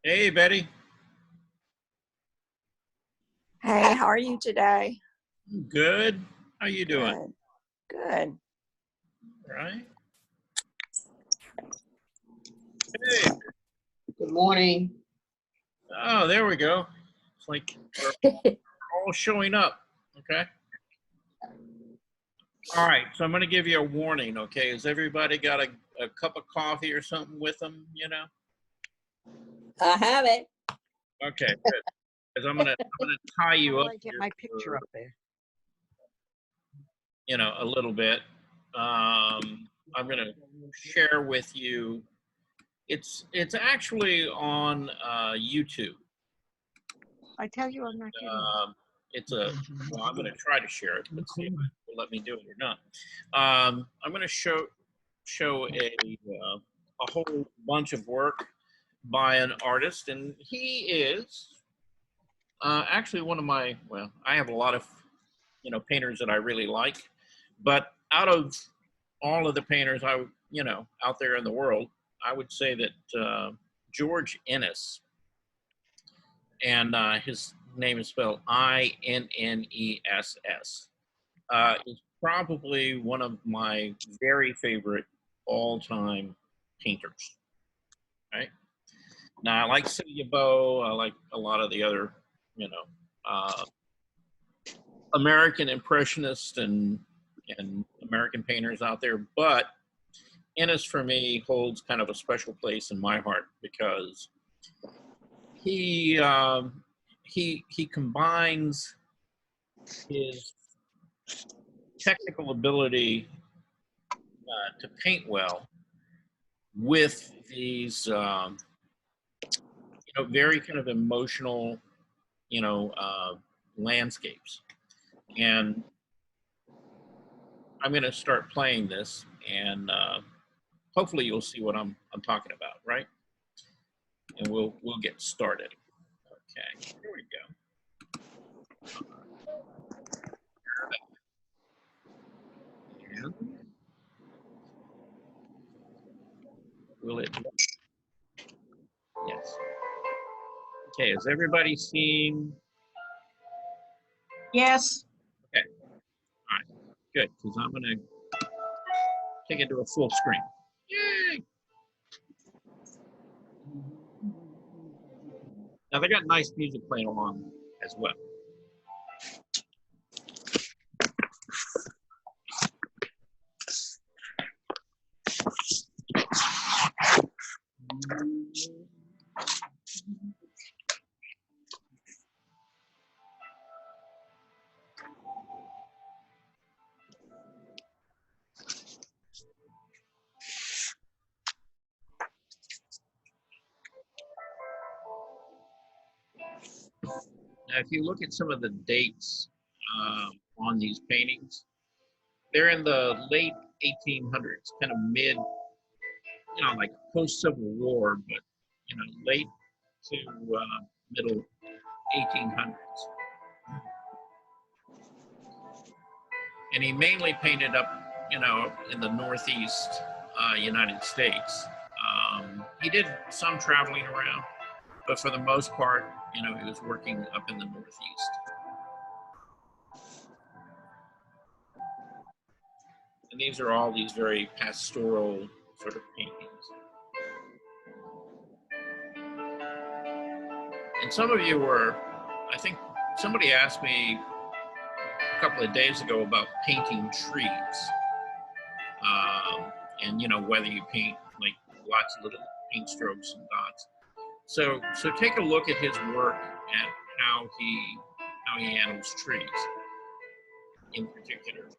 Hey, Betty. Hey, how are you today? Good. How you doing? Good, good. All right. Hey. Good morning. Oh, there we go. It's like we're all showing up. Okay. All right. So I'm going to give you a warning. Okay. Has everybody got a cup of coffee or something with them? I have it. Okay. Good. Because I'm gonna tie you How do up I get here my picture for, up there? a little bit. I'm going to share with you. It's actually on YouTube. I tell you, I'm not getting it. Um, well, I'm going to try to share it. Let's see if it will let me do it or not. I'm going to show a whole bunch of work by an artist, and he is actually one of my, well, I have a lot of painters that I really like, but out of all of the painters out there in the world, I would say that George Ennis, and his name is spelled Inness, is probably one of my very favorite all-time painters. Right now, I like Celia Bow. I like a lot of the other, uh, American impressionists and American painters out there, but Ennis for me holds kind of a special place in my heart because he he combines his technical ability to paint well with these very kind of emotional landscapes. And I'm going to start playing this, and hopefully you'll see what I'm talking about, right? And we'll get started. Okay, here we go. And will it? Yes. Okay, is everybody seeing? Yes. Okay, all right, good, because I'm going to take it to a full screen. Yay! Now they got nice music playing along as well. Now, if you look at some of the dates on these paintings, they're in the late 1800s, kind of mid, like post-Civil War, but late to middle 1800s. And he mainly painted up, in the Northeast United States. He did some traveling around, but for the most part, he was working up in the Northeast. And these are all these very pastoral sort of paintings. And some of you were, I think somebody asked me a couple of days ago about painting trees. And whether you paint like lots of little paint strokes and dots. So take a look at his work and how he handles trees in particular.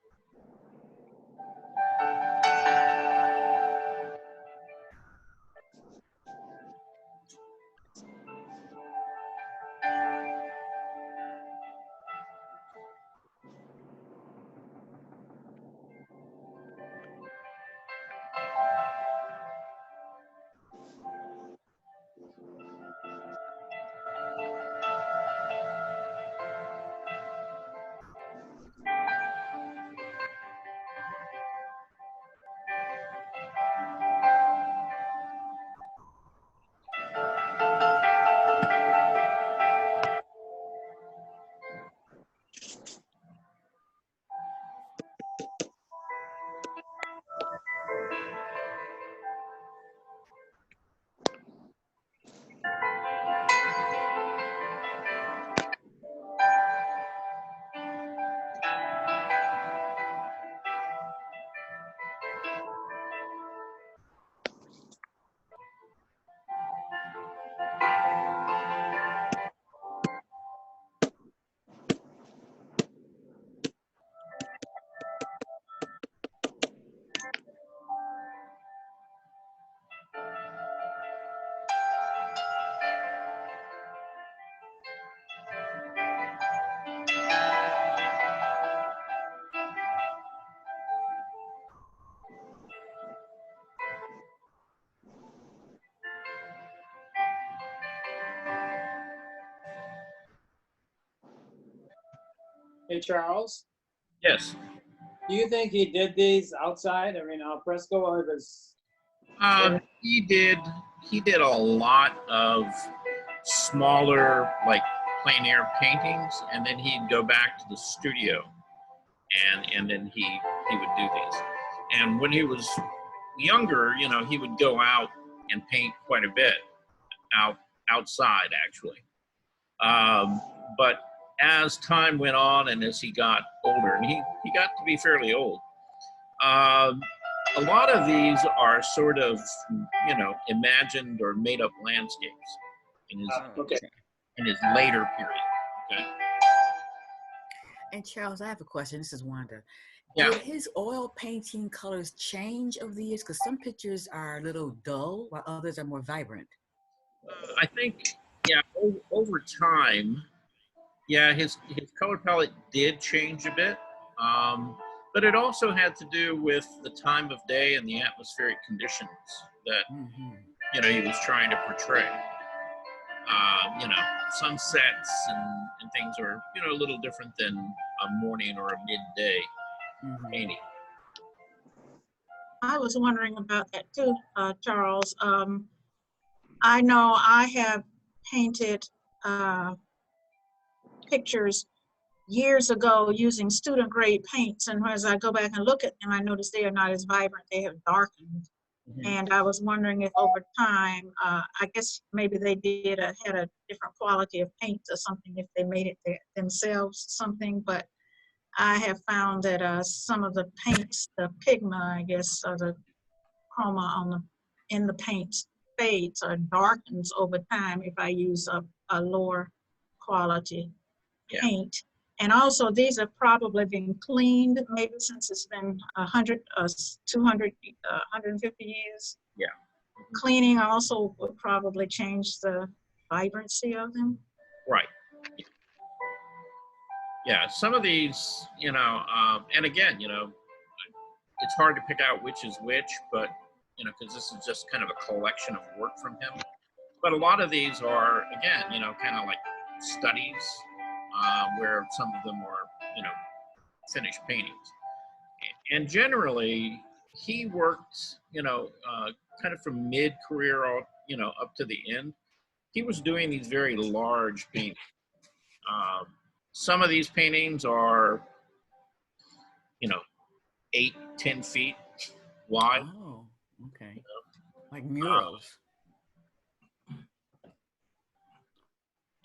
Hey, Charles, Yes. do you think he did these outside? I mean, al fresco, or does? He did. He did a lot of smaller, like plein air paintings, and then he'd go back to the studio, and then he would do these. And when he was younger, you know, he would go out and paint quite a bit outside actually. But as time went on and as he got older, and he got to be fairly old, um, a lot of these are sort of, you know, imagined or made up landscapes in his Okay. in his later period. Okay. And Charles, I have a question. This is Wanda. Yeah. Did his oil painting colors change over the years? Because some pictures are a little dull, while others are more vibrant. I think, yeah, over time, yeah, his color palette did change a bit, but it also had to do with the time of day and the atmospheric conditions that you know he was trying to portray. You know, sunsets and things are, you know, a little different than a morning or a midday painting. I was wondering about that too, Charles. I know I have painted pictures years ago using student grade paints, and as I go back and look at them, I notice they are not as vibrant. They have darkened. And I was wondering if over time, I guess maybe they had a different quality of paint or something, if they made it themselves something. But I have found that some of the paints, the pigment, I guess, or the chroma in the paint fades or darkens over time if I use a lower quality paint. And also, these have probably been cleaned, maybe since it's been 100, 200, 150 years. Yeah. Cleaning also would probably change the vibrancy of them. Right. Yeah, some of these, you know, and again, you know, it's hard to pick out which is which, but, you know, because this is just kind of a collection of work from him. But a lot of these are, again, you know, kind of like studies where some of them are, you know, finished paintings. And generally, he worked, you know, kind of from mid-career, you know, up to the end. He was doing these very large paintings. Some of these paintings are, you know, 8-10 feet wide. Oh, okay. Like murals.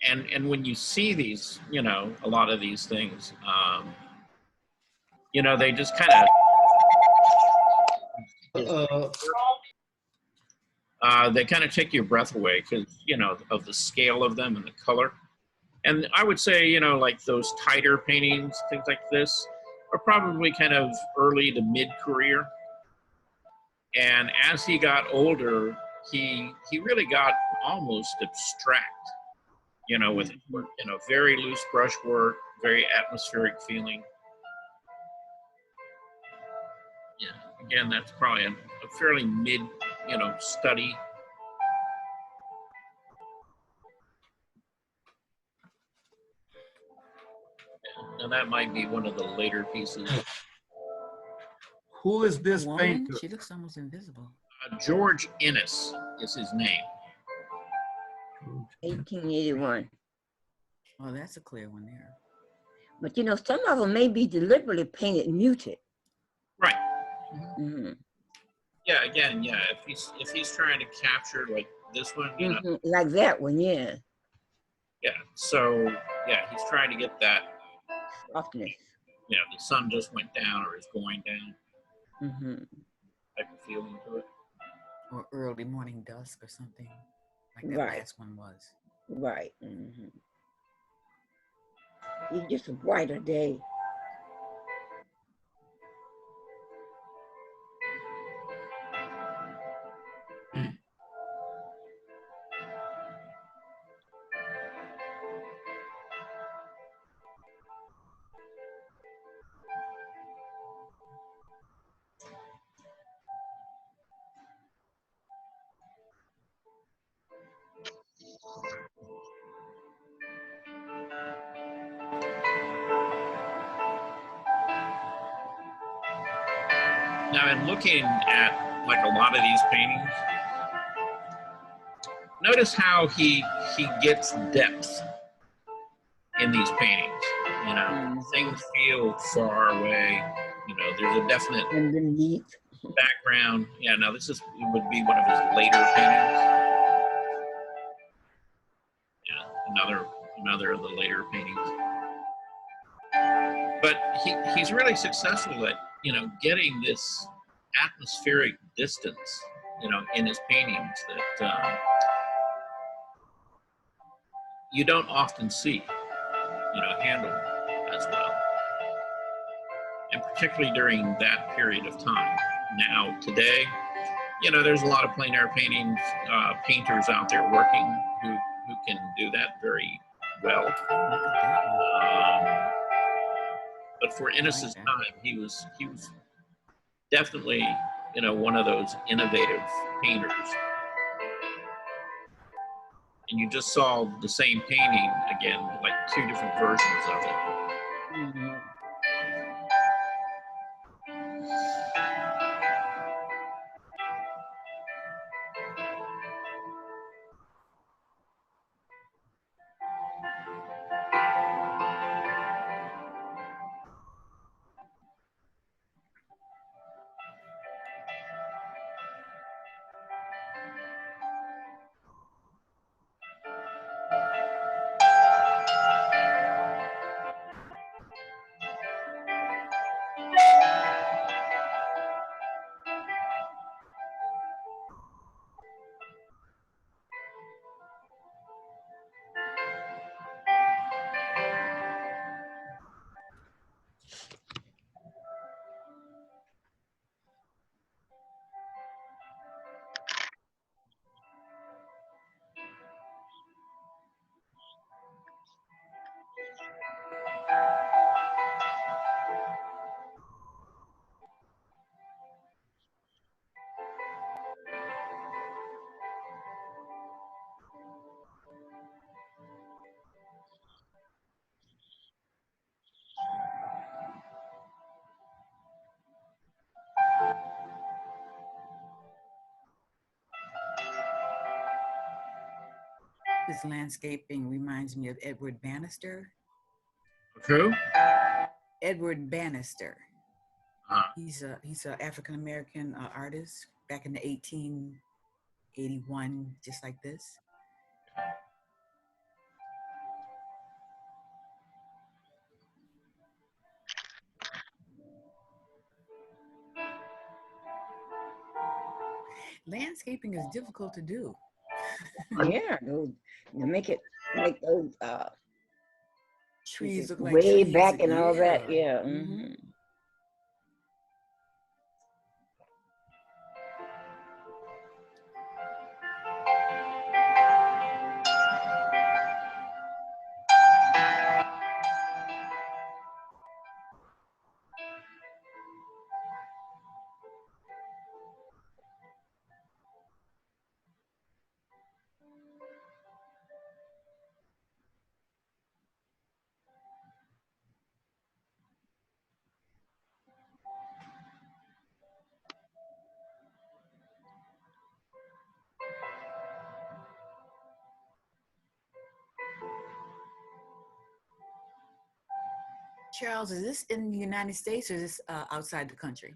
And when you see these, you know, a lot of these things, you know, they just kind of they kind of take your breath away because, you know, of the scale of them and the color. And I would say, you know, like those tighter paintings, things like this, are probably kind of early to mid-career. And as he got older, he really got almost abstract, you know, with his work, you know, very loose brush work, very atmospheric feeling. Yeah, again, that's probably a fairly mid, you know, study. And that might be one of the later pieces. Who is this Woman, painter? she looks almost invisible. George Innes is his name. 1881. Oh, that's a clear one there. But you know, some of them may be deliberately painted muted. Right. Mhm. Yeah, again, yeah, if he's trying to capture like this one, you know, Like that one, yeah. yeah. So yeah, he's trying to get that, Softness. you know, the sun just went down or is going down Mhm. type of feeling to it. Or early morning dusk or something. Like that Right. last one was. Right. Mhm. It's just a brighter day. Now, in looking at like a lot of these paintings, notice how he gets depth in these paintings. You know, things feel far away. You know, there's a definite Underneath. background. Yeah, now this would be one of his later paintings. Yeah, another of the later paintings. But he's really successful at, you know, getting this atmospheric distance, you know, in his paintings that you don't often see, you know, handled as well. And particularly during that period of time. Now, today, you know, there's a lot of plein air paintings, painters out there working who can do that very well. But for Innes's time, he was definitely, you know, one of those innovative painters. And you just saw the same painting again, like two different versions of it. Mhm. This landscaping reminds me of Edward Bannister. Who? Edward Bannister. Ah. He's a African American artist back in the 1881, just like this. Landscaping is difficult to do. Yeah, those, you make those Trees look like way trees. back and all that. Yeah. Mhm. Mhm. Charles, is this in the United States or is this outside the country?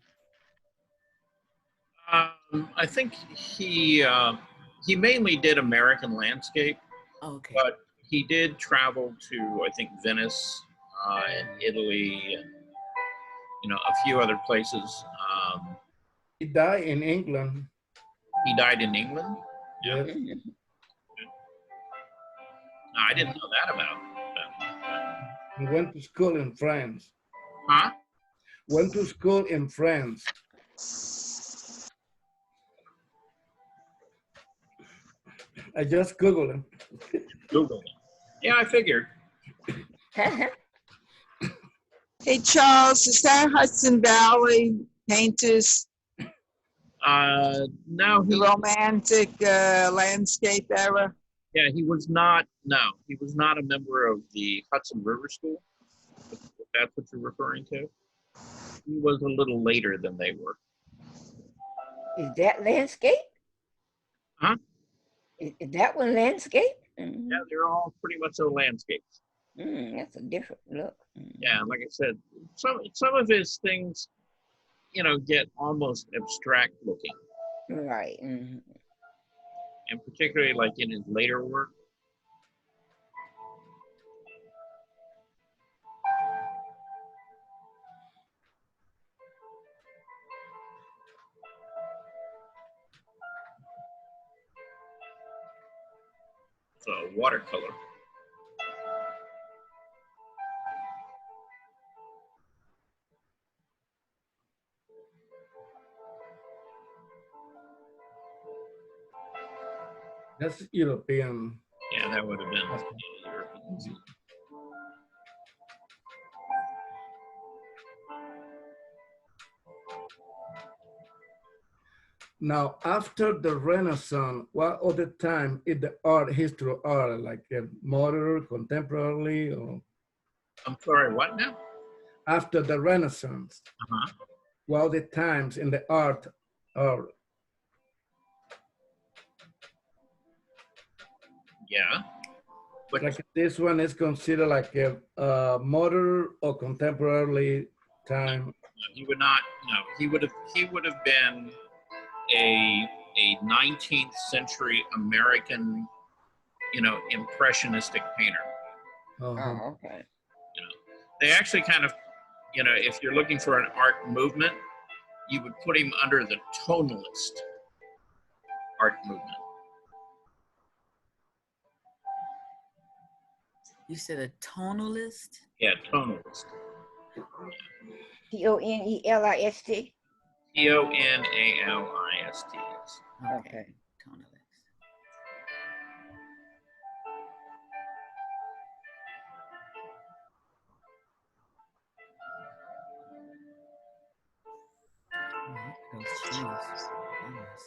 I think he mainly did American landscape, Okay. but he did travel to, I think, Venice and Italy, and, you know, a few other places. He died in England. He died in England. Yes. Mhm. No, I didn't know that about him. He went to school in France. Huh? Went to school in France. I just Googled him. Google it. Yeah, I figured. Hey, Charles, is that Hudson Valley painters, No, the romantic landscape era? yeah, he was not. No, he was not a member of the Hudson River School. If that's what you're referring to. He was a little later than they were. Is that landscape? Huh? Is that one landscape? Yeah, they're all pretty much their landscapes. That's a different look. Yeah, like I said, some of his things, get almost abstract looking, Right. and particularly like in his later work. So watercolor. That's European. Yeah, that would have been European. Now, after the Renaissance, what other time in the art history of art, like modern, contemporary, or I'm sorry, what now? after the Renaissance? Uh-huh. What other times in the art are? Yeah. But Like this one is considered like a modern or contemporary time. he would not. No, he would have been a 19th century American, impressionistic painter. Uh-huh. Oh, okay. They actually kind of, if you're looking for an art movement, you would put him under the tonalist art movement. You said a tonalist? Yeah, tonalist. Tonelist. Tonalist. Yes. Okay. Tonalist. Those trees. Goodness.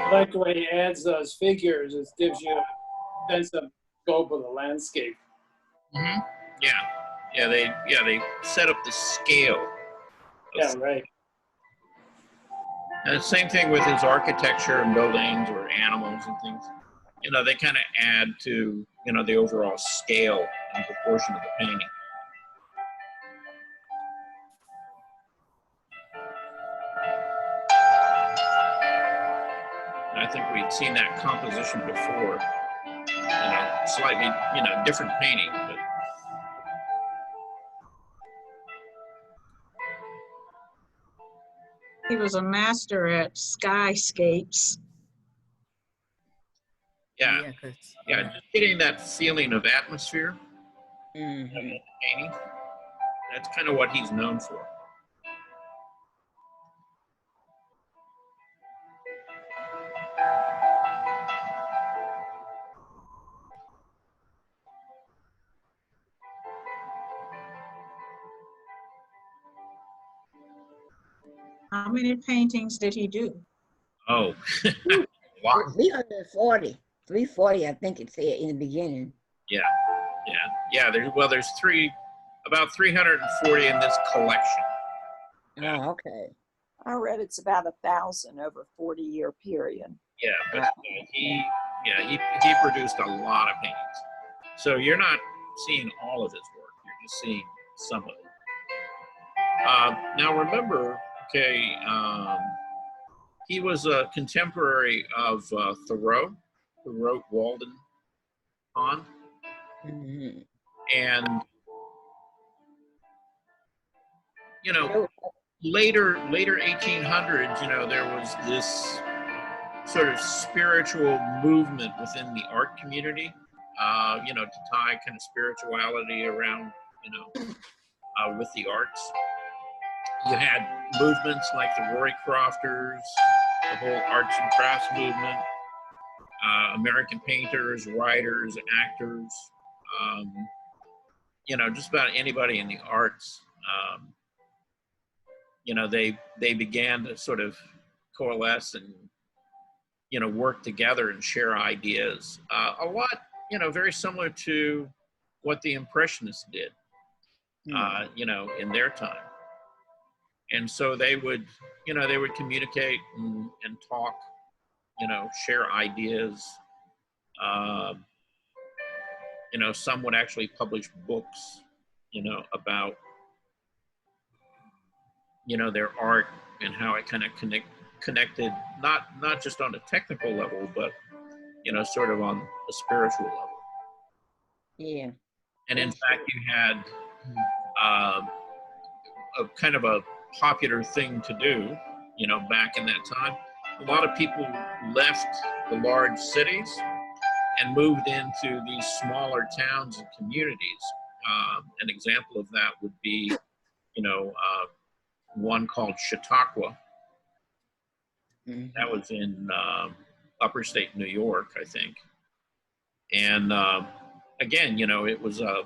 I like the way he adds those figures. It gives you a sense of scope of the landscape. Mm-hmm. Yeah. They set up the scale. Yeah, right. And the same thing with his architecture and buildings or animals and things. They kind of add to, the overall scale and proportion of the painting. And I think we'd seen that composition before, slightly, different painting, but He was a master at skyscapes. yeah, just getting that feeling of atmosphere in the painting. That's kind of what he's known for. How many paintings did he do? Oh, wow. 340. 340, I think it said in the beginning. Yeah. There's about 340 in this collection. Oh, okay. I read it's about 1,000 over a 40-year period. Yeah, but he produced a lot of paintings. So you're not seeing all of his work. You're just seeing some of it. Now remember, okay, He was a contemporary of Thoreau, who wrote Walden Pond. Mhm. And, you know, Shows- later 1800s, you know, there was this sort of spiritual movement within the art community, you know, to tie kind of spirituality around, you know, with the arts. You had movements like the Rory Crofters, the whole arts and crafts movement, American painters, writers, actors, um, you know, just about anybody in the arts. You know, they began to sort of coalesce and, you know, work together and share ideas. A lot, you know, very similar to what the Impressionists did, you know, in their time. And so they would, you know, they would communicate and talk, you know, share ideas. You know, some would actually publish books, you know, about, you know, their art and how it kind of connected, not just on a technical level, but, you know, sort of on a spiritual level. Yeah. And in fact, you had a kind of a popular thing to do, you know, back in that time. A lot of people left the large cities and moved into these smaller towns and communities. An example of that would be, you know, one called Chautauqua. That was in upper state New York, I think. And again, you know, it was a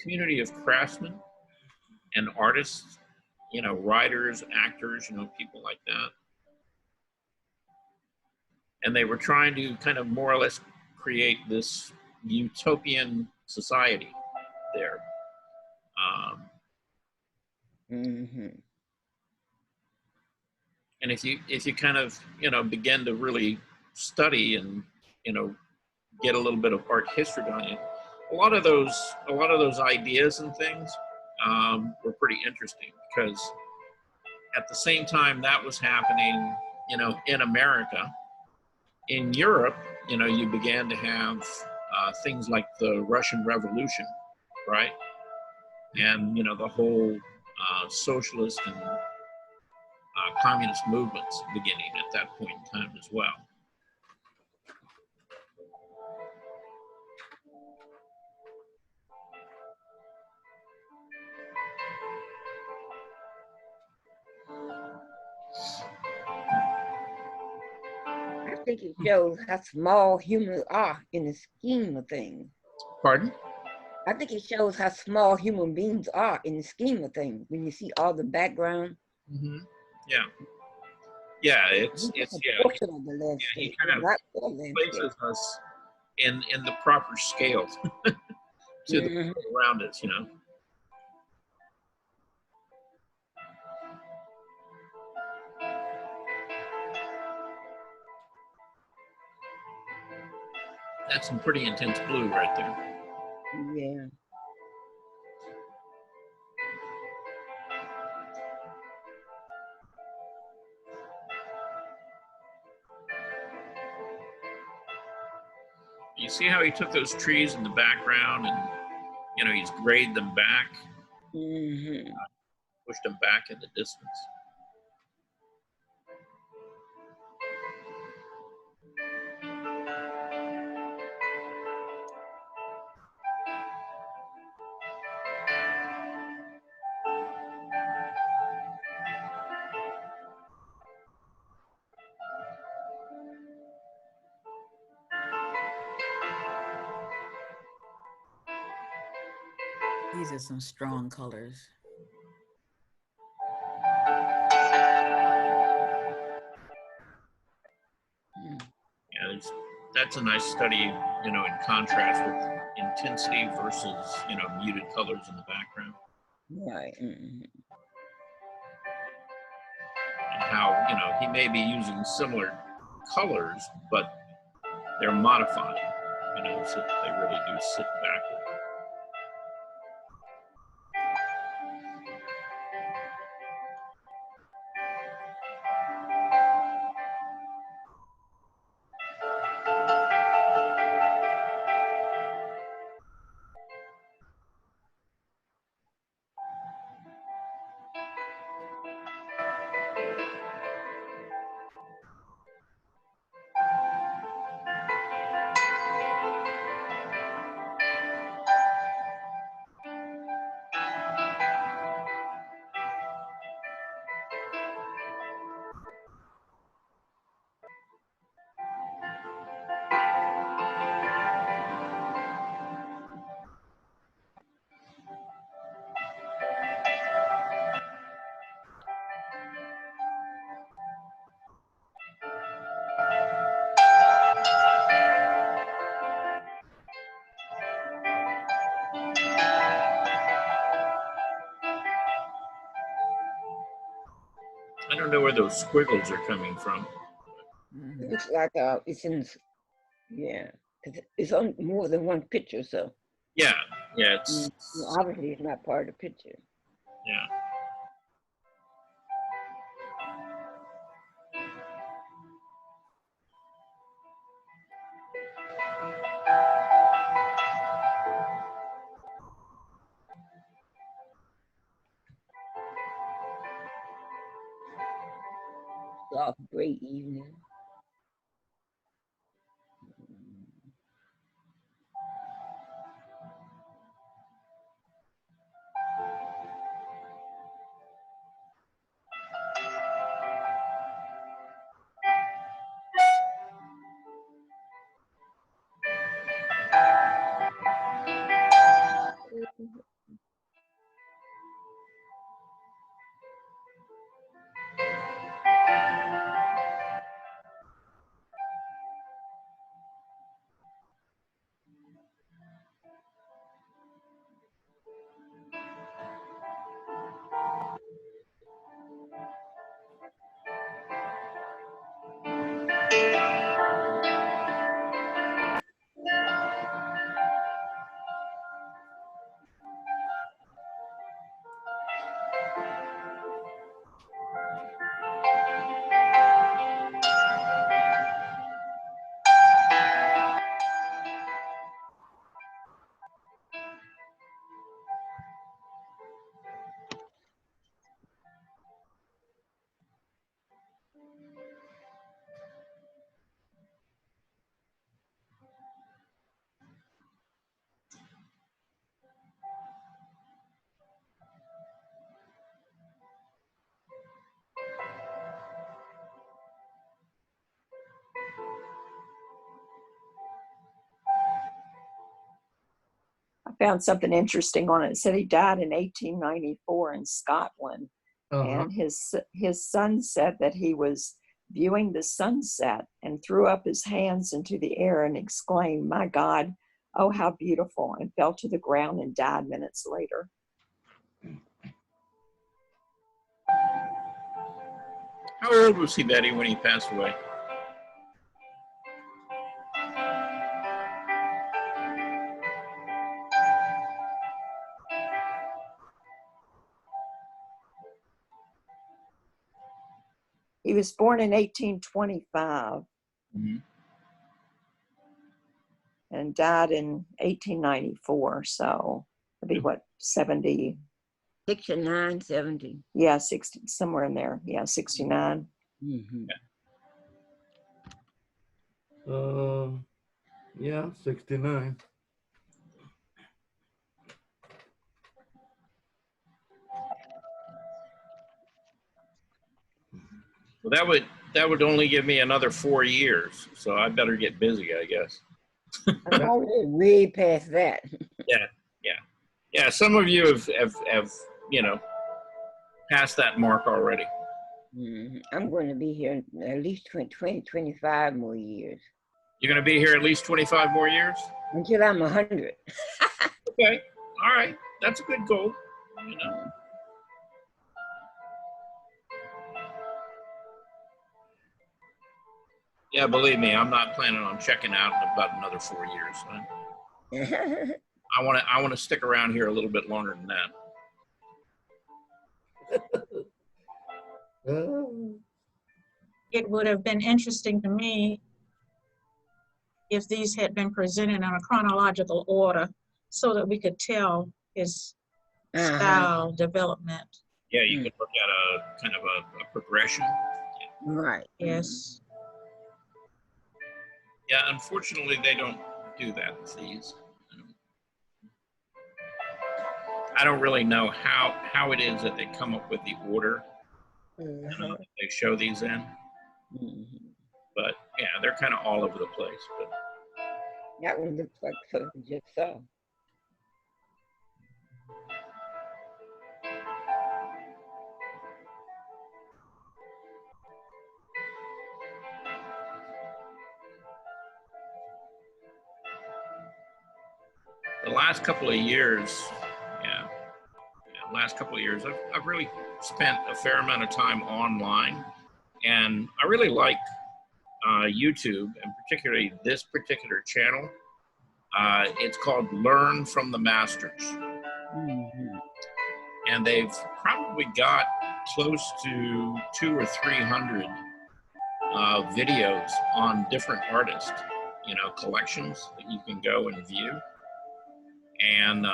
community of craftsmen and artists, you know, writers, actors, you know, people like that. And they were trying to kind of more or less create this utopian society there. And if you kind of, you know, begin to really study and, you know, get a little bit of art history on it, a lot of those ideas and things were pretty interesting, because at the same time that was happening, you know, in America, in Europe, you know, you began to have things like the Russian Revolution, right? And, you know, the whole socialist and communist movements beginning at that point in time as well. I think it shows how small humans are in the scheme of things. Pardon? I think it shows how small human beings are in the scheme of things when you see all the background. Mm-hmm. Yeah. Yeah, it's a yeah. portion of the Yeah, landscape, he kind of not the landscape. places us in the proper scale to the people around us, you know. That's some pretty intense blue right there. Yeah. You see how he took those trees in the background and, you know, he's grayed them back, pushed them back in the distance. These are some strong colors. Yeah, that's a nice study, you know, in contrast with intensity versus, you know, muted colors in the background. Right. And how, you know, he may be using similar colors, but they're modifying, you know, so they really do sit backward. I don't know where those squiggles are coming from. It looks like it's in, yeah, 'cause it's on more than one picture, so Yeah, yeah, it's obviously it's not part of the picture. yeah. Soft gray evening. I found something interesting on it. It said he died in 1894 in Scotland. And his son said that he was viewing the sunset and threw up his hands into the air and exclaimed, "My God, oh, how beautiful," and fell to the ground and died minutes later. How old was he, Betty, when he passed away? He was born in 1825 Mhm. and died in 1894. So it'd be what, 70? 69, 70. Yeah, 60, somewhere in there. Yeah, 69. Yeah, 69. Well, that would only give me another 4 years, so I better get busy, I guess. I'm already way past that. Yeah. Some of you have passed that mark already. I'm going to be here at least 20, 25 more years. You're going to be here at least 25 more years? Until I'm 100. Okay. All right. That's a good goal. You know. Yeah, believe me, I'm not planning on checking out in about another 4 years. I want to stick around here a little bit longer than that. It would have been interesting to me if these had been presented in a chronological order so that we could tell his style development. Yeah, you could look at a kind of a progression. Right. Yes. Yeah, unfortunately, they don't do that with these. I don't really know how it is that they come up with the order that they show these in. But yeah, they're kind of all over the place. But that one looks like something we just saw. the last couple of years, yeah, last couple of years, I've really spent a fair amount of time online, and I really like YouTube, and particularly this particular channel. It's called Learn from the Masters. Mhm. And they've probably got close to 200 or 300 videos on different artists, you know, collections that you can go and view. And,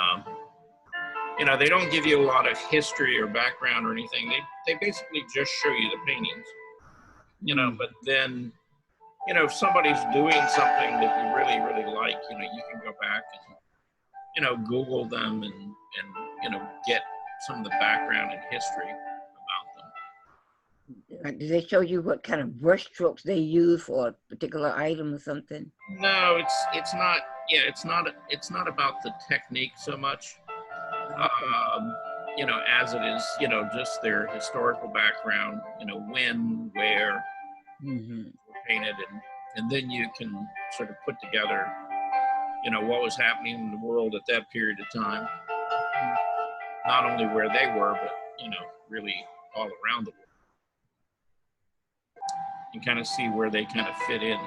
you know, they don't give you a lot of history or background or anything. They basically just show you the paintings, you know, but then, you know, if somebody's doing something that you really, really like, you know, you can go back and, you know, Google them and you know, get some of the background and history about them. Do they show you what kind of brush strokes they use for a particular item or something? No, it's not. Yeah, it's not about the technique so much, you know, as it is, you know, just their historical background, you know, when, where, Mm-hmm. painted, and then you can sort of put together, you know, what was happening in the world at that period of time. Not only where they were, but, you know, really all around the world. And kind of see where they kind of fit in,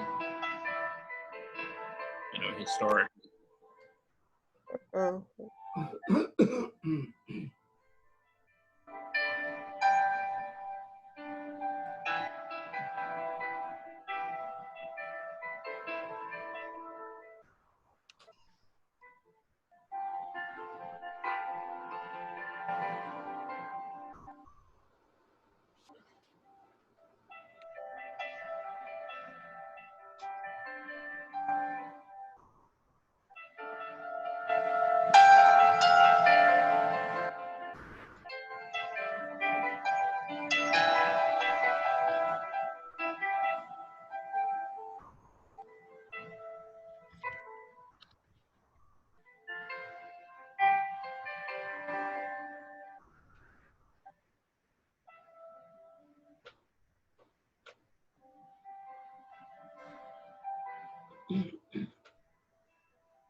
you know, historically.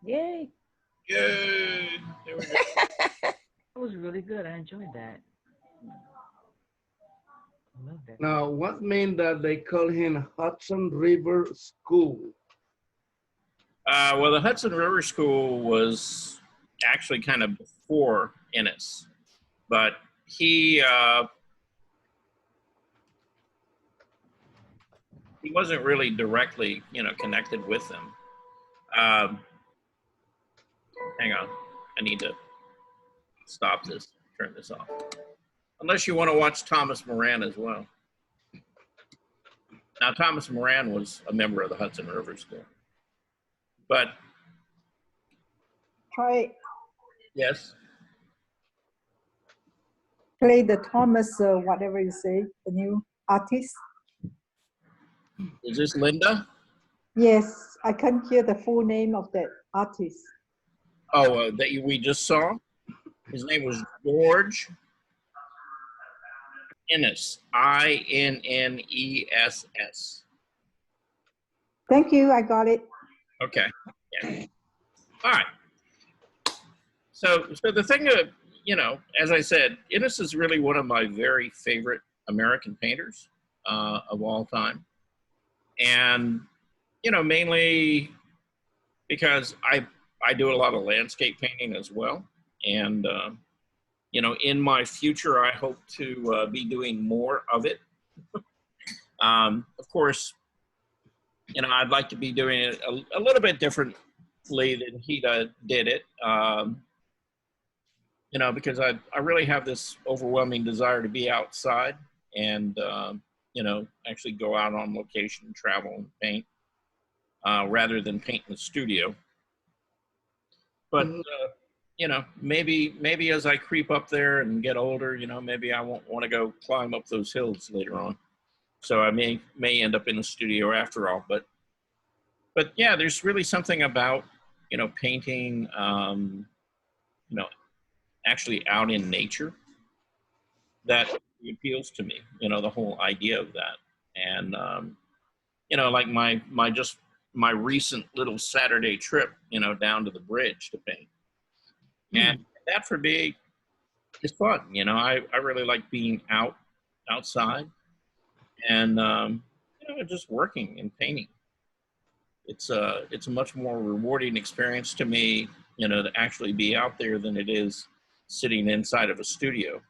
Yay. Yay! There we go. That was really good. I enjoyed that. I love that. Now, what mean that they call him Hudson River School? Well, the Hudson River School was actually kind of before Ennis, but he wasn't really directly, you know, connected with them. Hang on, I need to stop this, turn this off. Unless you want to watch Thomas Moran as well. Now, Thomas Moran was a member of the Hudson River School. But, Try yes, play the Thomas, whatever you say, the new artist. is this Linda? Yes, I can't hear the full name of that artist. Oh, we just saw? His name was George Inness, I-N-N-E-S-S. Thank you, I got it. Okay. Yeah. All right. So the thing that, you know, as I said, Inness is really one of my very favorite American painters of all time. And, you know, mainly because I do a lot of landscape painting as well. And, you know, in my future, I hope to be doing more of it. Of course, you know, I'd like to be doing it a little bit differently than he did it, you know, because I really have this overwhelming desire to be outside and, you know, actually go out on location, travel and paint, rather than paint in the studio. But, you know, maybe as I creep up there and get older, you know, maybe I won't want to go climb up those hills later on. So I may end up in the studio after all. But yeah, there's really something about, you know, painting, you know, actually out in nature that appeals to me, you know, the whole idea of that. And, you know, like my recent little Saturday trip, you know, down to the bridge to paint. And that for me, it's fun. You know, I really like being outside and, you know, just working and painting. It's a much more rewarding experience to me, you know, to actually be out there than it is sitting inside of a studio,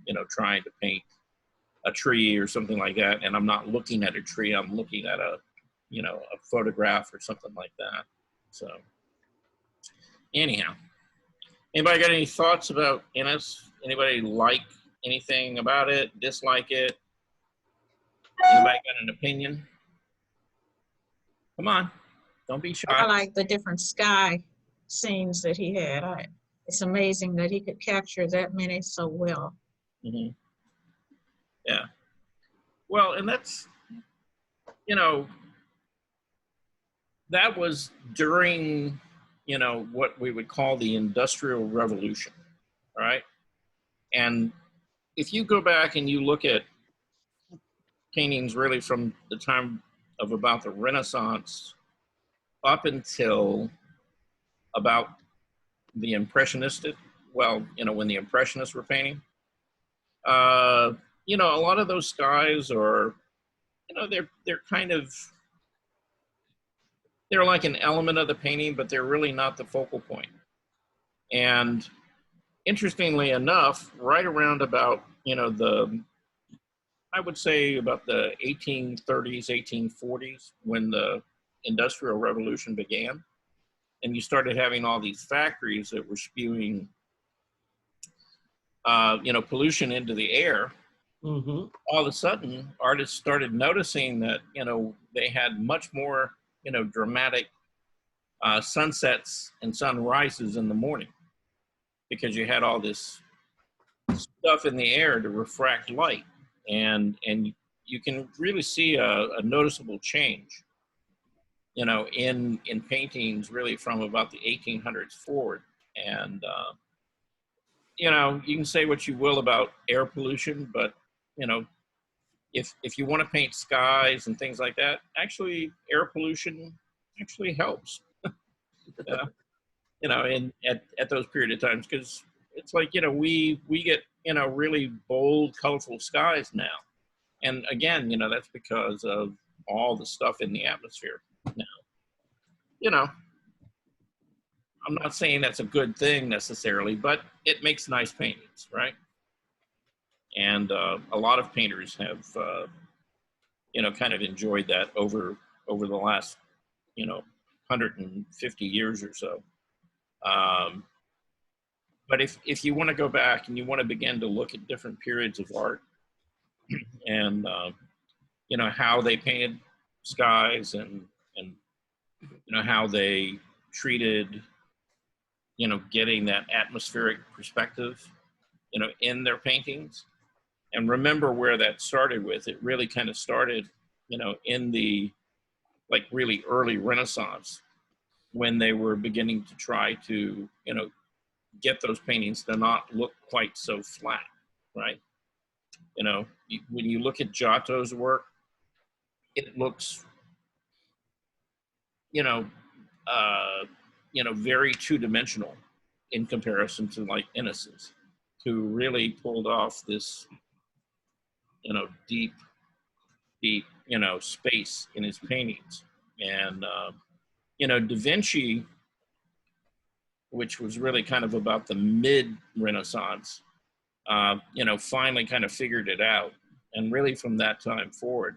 you know, trying to paint a tree or something like that. And I'm not looking at a tree, I'm looking at a, you know, a photograph or something like that. So anyhow, anybody got any thoughts about Ennis? Anybody like anything about it, dislike it? Anybody got an opinion? Come on, don't be shy. I like the different sky scenes that he had. It's amazing that he could capture that many so well. Mm-hmm. Yeah. Well, and that's, you know, that was during, you know, what we would call the Industrial Revolution, right? And if you go back and you look at paintings really from the time of about the Renaissance up until about the Impressionistic, well, you know, when the Impressionists were painting, you know, a lot of those skies are, you know, they're kind of, they're like an element of the painting, but they're really not the focal point. And interestingly enough, right around about, you know, I would say about the 1830s, 1840s, when the Industrial Revolution began, and you started having all these factories that were spewing, you know, pollution into the air. Mm-hmm. All of a sudden, artists started noticing that, you know, they had much more, you know, dramatic sunsets and sunrises in the morning, because you had all this stuff in the air to refract light. And you can really see a noticeable change, you know, in paintings really from about the 1800s forward. And, you know, you can say what you will about air pollution, but, you know, if you want to paint skies and things like that, actually air pollution actually helps, you know, at those period of times, because it's like, you know, we get, you know, really bold, colorful skies now. And again, you know, that's because of all the stuff in the atmosphere now. You know, I'm not saying that's a good thing necessarily, but it makes nice paintings, right? And a lot of painters have, you know, kind of enjoyed that over the last, you know, 150 years or so. But if you want to go back and you want to begin to look at different periods of art and, you know, how they painted skies and, you know, how they treated, you know, getting that atmospheric perspective, you know, in their paintings. And remember where that started with. It really kind of started, you know, in the, like, really early Renaissance, when they were beginning to try to, you know, get those paintings to not look quite so flat, right? You know, when you look at Giotto's work, it looks, you know, very two-dimensional in comparison to like Ennis's, who really pulled off this, you know, deep, you know, space in his paintings. And, you know, Da Vinci, which was really kind of about the mid-Renaissance, you know, finally kind of figured it out. And really from that time forward,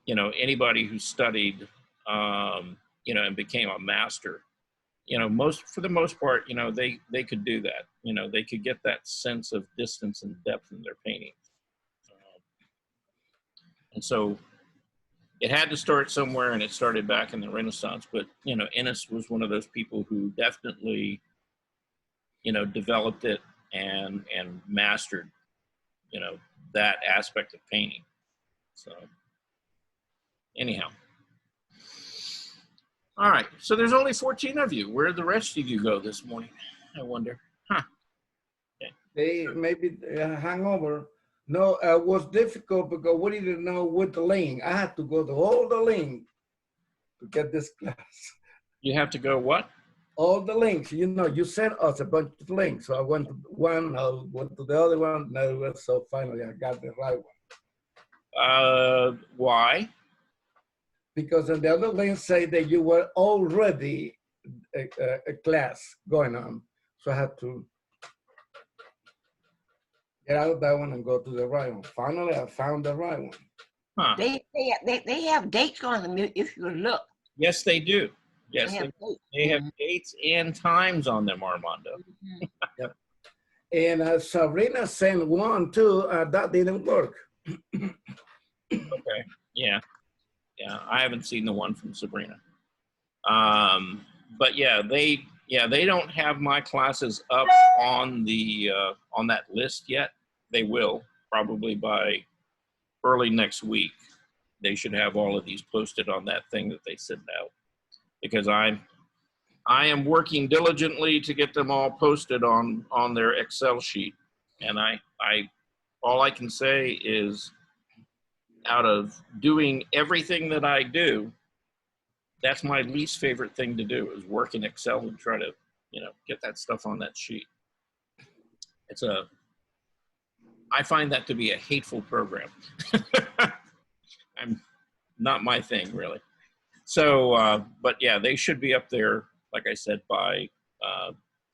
you know, anybody who studied, you know, and became a master, you know, for the most part, you know, they could do that. You know, they could get that sense of distance and depth in their paintings. And so it had to start somewhere, and it started back in the Renaissance. But, you know, Ennis was one of those people who definitely, you know, developed it and mastered, you know, that aspect of painting. So anyhow. All right, so there's only 14 of you. Where did the rest of you go this morning? I wonder. Huh. Okay. They maybe hangover. No, it was difficult because we didn't know what the lane. I had to go to all the lane to get this class. You have to go what? all the links. You know, you sent us a bunch of links. So I went to one, I went to the other one. No, so finally I got the right one. Why? Because on the other link say that you were already a class going on. So I had to get out of that one and go to the right one. Finally, I found the right one. Huh. They have dates on them if you look. Yes, they do. Yes, They have dates. they have dates and times on them, Armando. Mhm. And Sabrina sent one too. That didn't work. Okay. Yeah. Yeah. I haven't seen the one from Sabrina. But yeah, they don't have my classes up on the on that list yet. They will probably by early next week. They should have all of these posted on that thing that they send out, because I am working diligently to get them all posted on their Excel sheet. And I all I can say is, out of doing everything that I do, that's my least favorite thing to do, is work in Excel and try to, get that stuff on that sheet. I find that to be a hateful program. I'm not my thing, really. So, but yeah, they should be up there, like I said, by,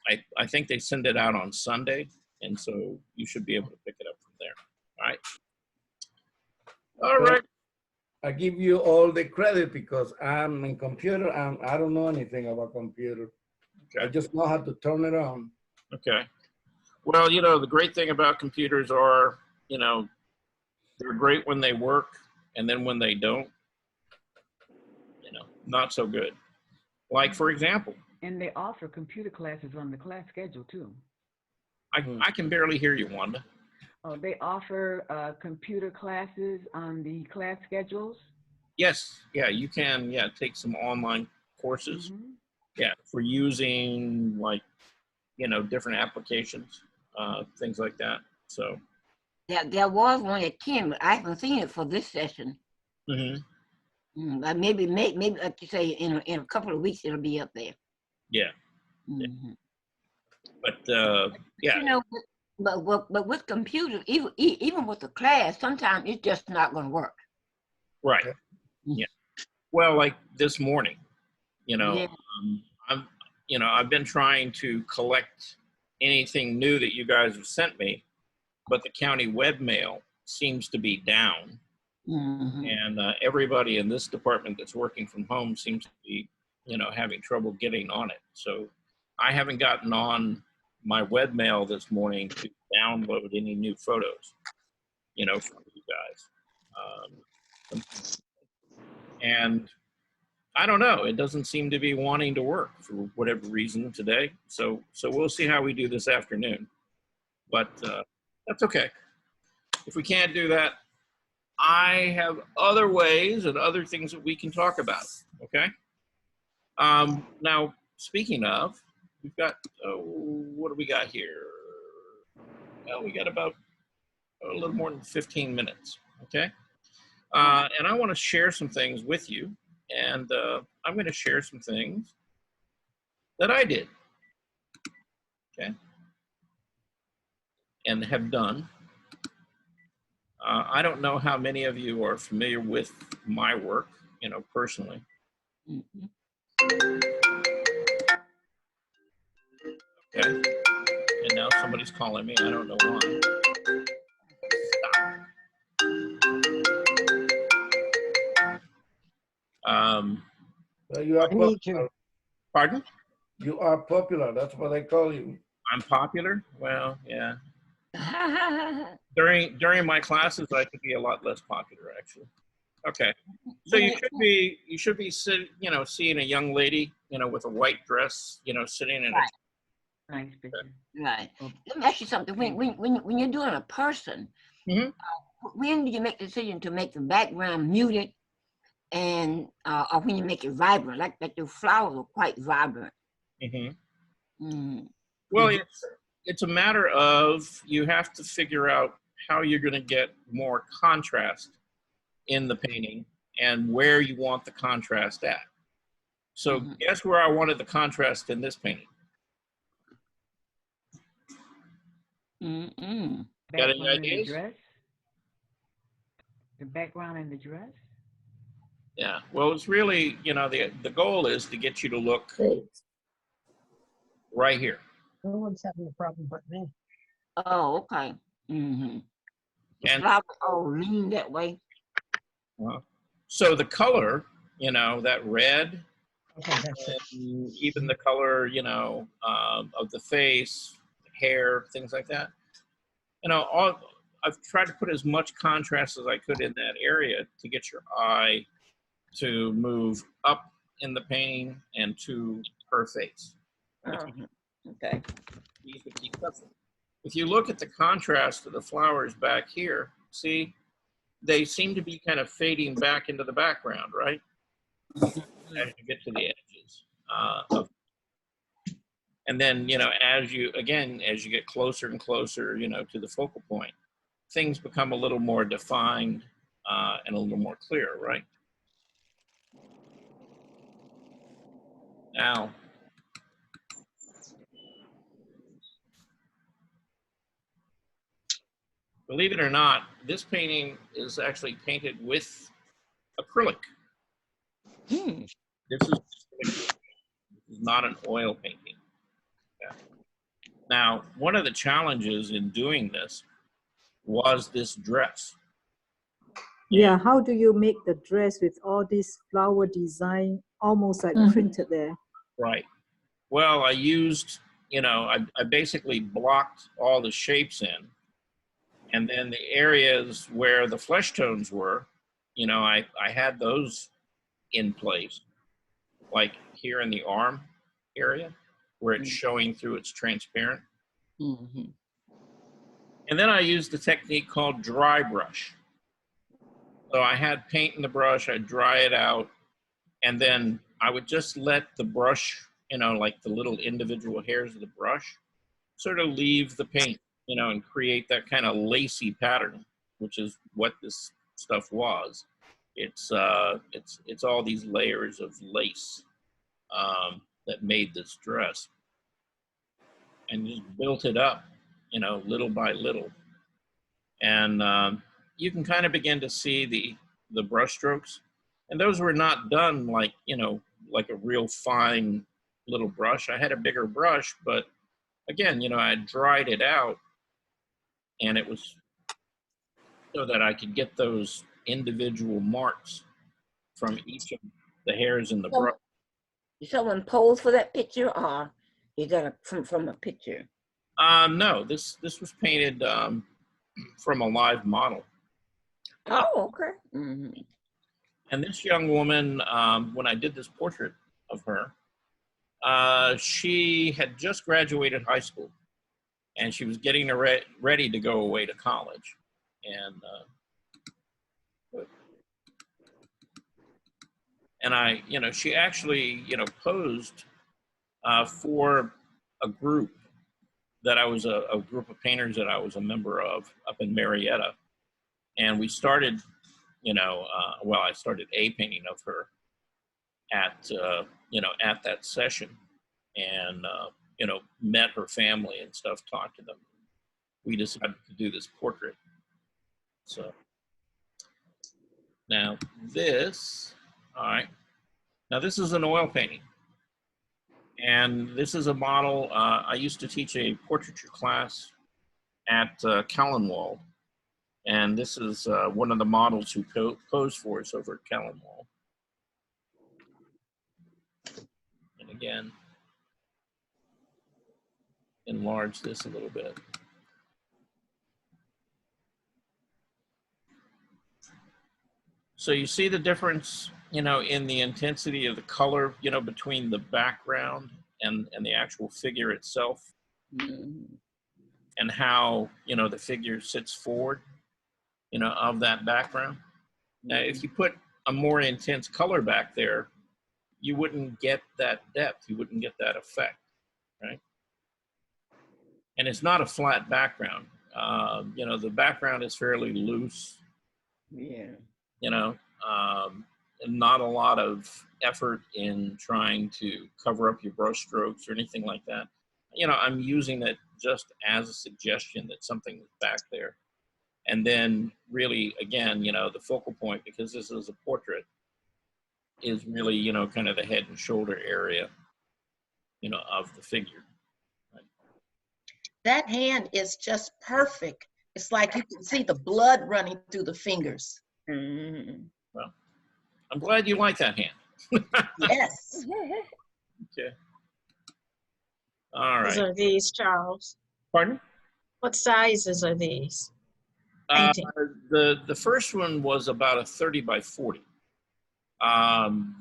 I think they send it out on Sunday. And so you should be able to pick it up from there. All right. All right. I give you all the credit because I'm in computer and I don't know anything about computer. Okay. I just know how to turn it on. Okay. Well, the great thing about computers are, they're great when they work, and then when they don't, not so good. Like, for example, And they offer computer classes on the class schedule too. I can barely hear you, Wanda. Oh, they offer computer classes on the class schedules. Yes. Yeah, you can, take some online courses. Mhm. Yeah, for using, like, different applications, things like that. So. There was one at 10, but I haven't seen it for this session. Mm-hmm. But maybe like you say, in a couple of weeks it'll be up there. Yeah. Mhm. But yeah. But with computers, even with the class, sometimes it's just not going to work. Right. Yeah. Well, like this morning, Yeah. I've been trying to collect anything new that you guys have sent me, but the county webmail seems to be down. Mhm. And everybody in this department that's working from home seems to be, having trouble getting on it. So I haven't gotten on my webmail this morning to download any new photos, from you guys. And I don't know, it doesn't seem to be wanting to work for whatever reason today. So we'll see how we do this afternoon. But that's okay. If we can't do that, I have other ways and other things that we can talk about, okay? Now, speaking of, we've got, what do we got here? Well, we got about a little more than 15 minutes, okay? And I want to share some things with you, and I'm going to share some things that I did, okay? And have done. I don't know how many of you are familiar with my work, personally. Mhm. Okay. And now somebody's calling me. I don't know why. Stop. So you are popular. Pardon? You are popular. That's what they call you. I'm popular? Well, yeah. During my classes, I could be a lot less popular, actually. Okay. So you should be seeing a young lady, with a white dress, sitting in Right. Nice picture. Right. Let me ask you something. When you're doing a person, Mhm. When do you make the decision to make the background muted, and or when you make it vibrant, like your flowers are quite vibrant? Well, it's a matter of, you have to figure out how you're going to get more contrast in the painting and where you want the contrast at. So Mhm. guess where I wanted the contrast in this painting? Mm-mm. Got any Background in the ideas? dress? The background in the dress? Yeah. Well, it's really, you know, the goal is to get you to look right here. No one's having a problem but me. Oh, okay. Mm-hmm. The And flowers all lean that way. so the color, you know, that red, Okay, that's it. and even the color, you know, of the face, hair, things like that. You know, I've tried to put as much contrast as I could in that area to get your eye to move up in the painting and to her face. Uh-huh. Okay. Easy to keep up with. If you look at the contrast of the flowers back here, see, they seem to be kind of fading back into the background, right? As you get to the edges. And then, you know, as you get closer and closer, you know, to the focal point, things become a little more defined and a little more clear, right? Now, believe it or not, this painting is actually painted with acrylic. Hmm. This is not an oil painting. Yeah. Now, one of the challenges in doing this was this dress. Yeah, how do you make the dress with all this flower design almost like printed there? Right. Well, I used, you know, I basically blocked all the shapes in. And then the areas where the flesh tones were, you know, I had those in place. Like here in the arm area where it's showing through, it's transparent. Mm-hmm. And then I used a technique called dry brush. So I had paint in the brush, I'd dry it out, and then I would just let the brush, you know, like the little individual hairs of the brush, sort of leave the paint, you know, and create that kind of lacy pattern, which is what this stuff was. It's all these layers of lace that made this dress, and just built it up, you know, little by little. And you can kind of begin to see the brush strokes, and those were not done like, you know, like a real fine little brush. I had a bigger brush, but again, you know, I dried it out, and it was so that I could get those individual marks from each of the hairs in the brush. Did someone pose for that picture, or is that from a picture? No, this was painted from a live model. Oh, okay. Mm-hmm. And this young woman, when I did this portrait of her, she had just graduated high school, and she was getting ready to go away to college. And I, you know, she actually, you know, posed for a group that I was a group of painters that I was a member of up in Marietta. And we started, you know, well, I started a painting of her at, you know, at that session, and, you know, met her family and stuff, talked to them. We decided to do this portrait. So now this, all right, now this is an oil painting. And this is a model. I used to teach a portraiture class at Callenwald. And this is one of the models who posed for us over at Callenwald. And again, enlarge this a little bit. So you see the difference, you know, in the intensity of the color, you know, between the background and the actual figure itself, and how, you know, the figure sits forward, you know, of that background. Now, if you put a more intense color back there, you wouldn't get that depth, you wouldn't get that effect, right? And it's not a flat background. You know, the background is fairly loose. Yeah. You know, not a lot of effort in trying to cover up your brush strokes or anything like that. You know, I'm using it just as a suggestion that something is back there. And then really, again, you know, the focal point, because this is a portrait, is really, you know, kind of the head and shoulder area, you know, of the figure. That hand is just perfect. It's like you can see the blood running through the fingers. Well, I'm glad you like that hand. Yes. Okay. All These right. are these, Charles. Pardon? What sizes are these? The first one was about a 30 by 40.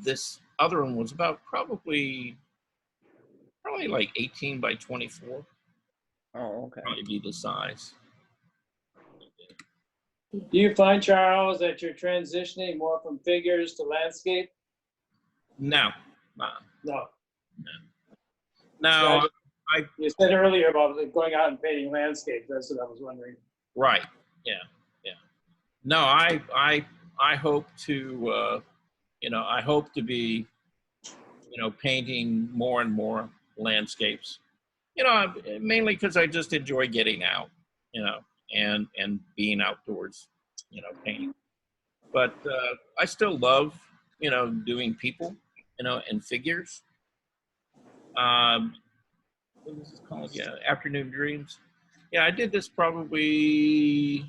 This other one was about probably like 18 by 24. Oh, okay. Probably be the size. Do you find, Charles, that you're transitioning more from figures to landscape? No. No. No. You said earlier about going out and painting landscape. That's what I was wondering. Right. Yeah. Yeah. No, I hope to, you know, I hope to be, you know, painting more and more landscapes. You know, mainly because I just enjoy getting out, you know, and being outdoors, you know, painting. But I still love, you know, doing people, you know, and figures. What is this called? Yeah, Afternoon Dreams. Yeah, I did this probably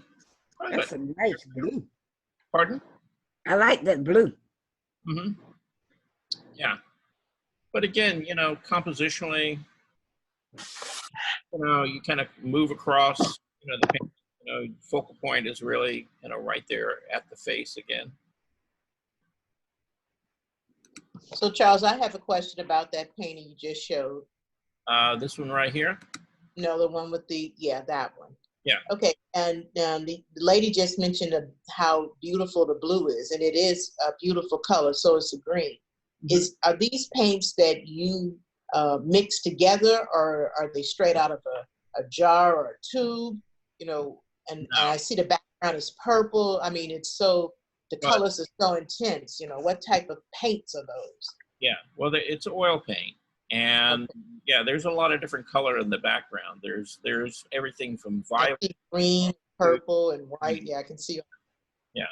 That's a nice blue. Pardon? I like that blue. Mm-hmm. Yeah. But again, you know, compositionally, you know, you kind of move across, you know, the paint, you know, focal point is really, you know, right there at the face again. So Charles, I have a question about that painting you just showed. This one right here? No, the one with the, yeah, that one. Yeah. Okay, and the lady just mentioned how beautiful the blue is, and it is a beautiful color, so is the green. Are these paints that you mix together, or are they straight out of a jar or a tube? You know, and I see the background is purple. I mean, it's so, the colors are so intense. You know, what type of paints are those? Yeah, well, it's oil paint. And yeah, there's a lot of different color in the background. There's everything from violet, green, purple, and white. Yeah, I can see. Yeah.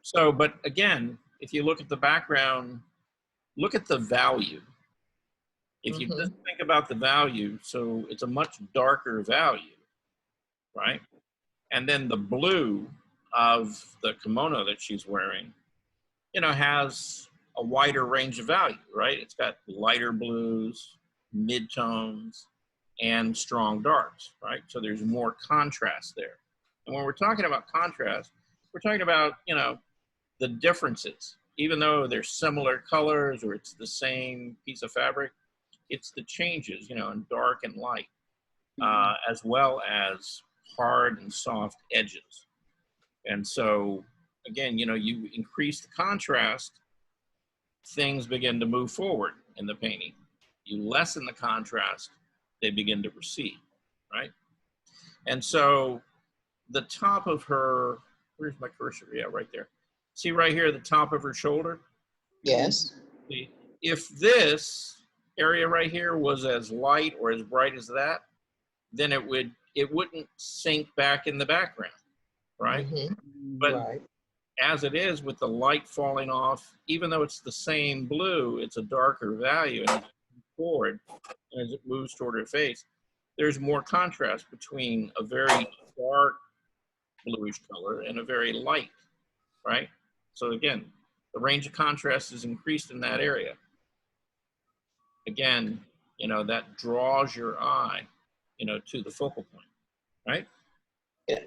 So, but again, if you look at the background, look at the value. If you just think about the value, so it's a much darker value, right? And then the blue of the kimono that she's wearing, you know, has a wider range of value, right? It's got lighter blues, midtones, and strong darks, right? So there's more contrast there. And when we're talking about contrast, we're talking about, you know, the differences. Even though they're similar colors or it's the same piece of fabric, it's the changes, you know, in dark and light, as well as hard and soft edges. And so, again, you know, you increase the contrast, things begin to move forward in the painting. You lessen the contrast, they begin to recede, right? And so the top of her, where's my cursor? Yeah, right there. See right here, the top of her shoulder? Yes. If this area right here was as light or as bright as that, then it wouldn't sink back in the background, right? But as it is, with the light falling off, even though it's the same blue, it's a darker value, and as it moves forward, as it moves toward her face, there's more contrast between a very dark bluish color and a very light, right? So again, the range of contrast is increased in that area. Again, you know, that draws your eye, you know, to the focal point, right?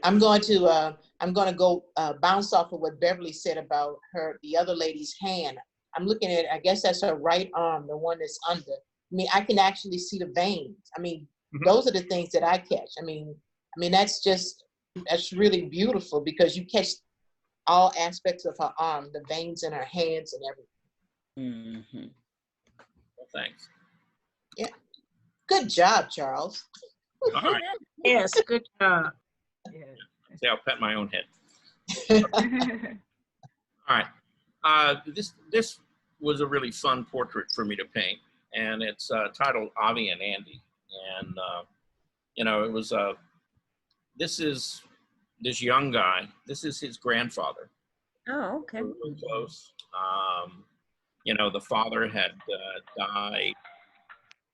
I'm going to go bounce off of what Beverly said about the other lady's hand. I'm looking at, I guess that's her right arm, the one that's under. I mean, I can actually see the veins. I mean, those are the things that I catch. I mean, that's really beautiful because you catch all aspects of her arm, the veins in her hands and everything. Well, thanks. Yeah. Good job, Charles. All right. Yes, good job. See, I'll pet my own head. All right. This was a really fun portrait for me to paint, and it's titled Avi and Andy. And you know, it was this is this young guy. This is his grandfather. Oh, okay. Really close. You know, the father had died,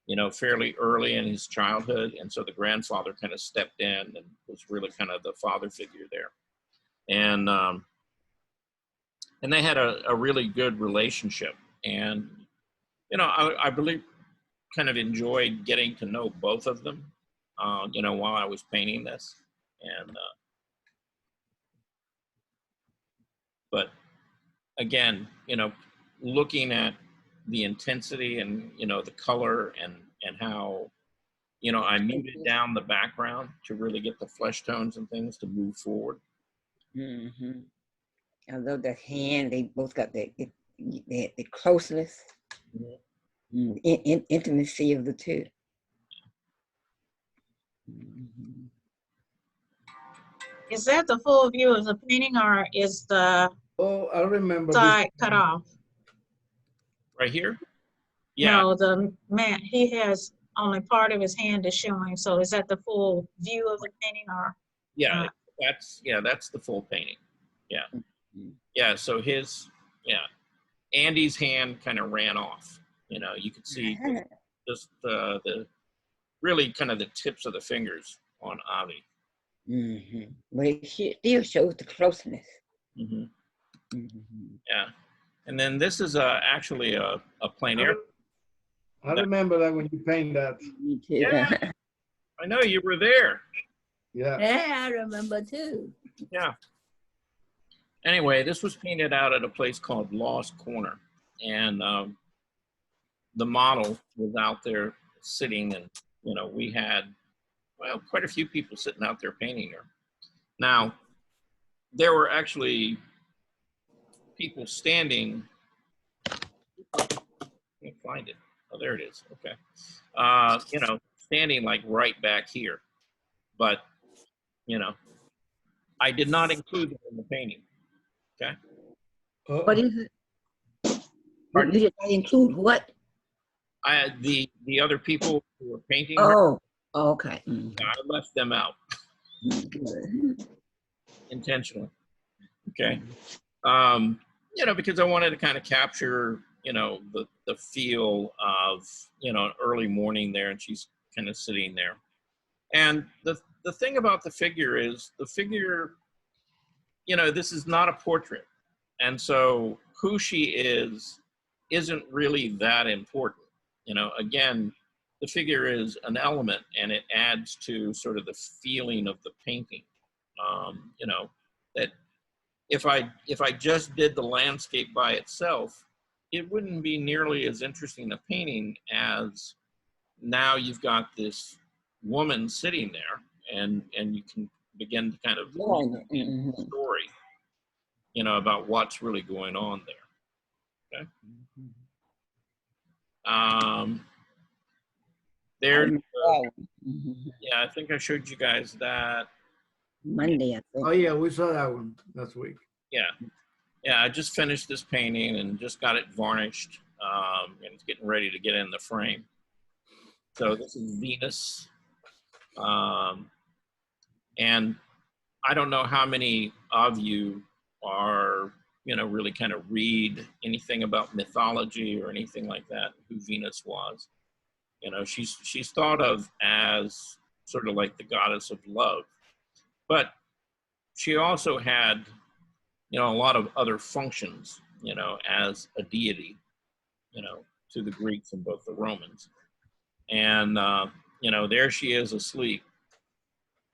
you know, fairly early in his childhood, and so the grandfather kind of stepped in and was really kind of the father figure there. And they had a really good relationship. And, you know, I really kind of enjoyed getting to know both of them, you know, while I was painting this. And, but again, you know, looking at the intensity and, you know, the color and how, you know, I muted down the background to really get the flesh tones and things to move forward. Mm-hmm. I love that hand. They both got the closeness, intimacy of the two. Mm-hmm. Is that the full view of the painting, or is the I remember side cut off? Right here? Yeah. No, the man, he has only part of his hand is showing. So is that the full view of the painting, or? Yeah, that's the full painting. Yeah. Yeah, so Andy's hand kind of ran off. You know, you could see just the really kind of the tips of the fingers on Avi. Mm-hmm. But it still shows the closeness. Mm-hmm. Mm-hmm. Yeah. And then this is actually a plein air. I remember that when you paint that. Me too. Yeah. I know you were there. Yeah. Yeah, I remember too. Yeah. Anyway, this was painted out at a place called Lost Corner. And the model was out there sitting, and, you know, we had, well, quite a few people sitting out there painting her. Now, there were actually people standing. I can't find it. Oh, there it is. Okay. You know, standing like right back here. But, you know, I did not include them in the painting. Okay. What is it? You did not include what? The other people who were painting her, Oh, okay. Mm-hmm. I left them out intentionally. Okay. You know, because I wanted to kind of capture, you know, the feel of, you know, an early morning there, and she's kind of sitting there. And the thing about the figure is, the figure, you know, this is not a portrait. And so who she isn't really that important. You know, again, the figure is an element, and it adds to sort of the feeling of the painting. You know, that if I just did the landscape by itself, it wouldn't be nearly as interesting a painting as now you've got this woman sitting there, and you can begin to kind of Mm-hmm. the story, you know, about what's really going on there. Okay. There, yeah, I think I showed you guys that Monday, I think. Oh yeah, we saw that one last week. Yeah, yeah. I just finished this painting and just got it varnished, and it's getting ready to get in the frame. So this is Venus, and I don't know how many of you are, you know, really kind of read anything about mythology or anything like that, who Venus was. You know, she's thought of as sort of like the goddess of love, but she also had, you know, a lot of other functions, you know, as a deity, you know, to the Greeks and both the Romans. And, you know, there she is asleep.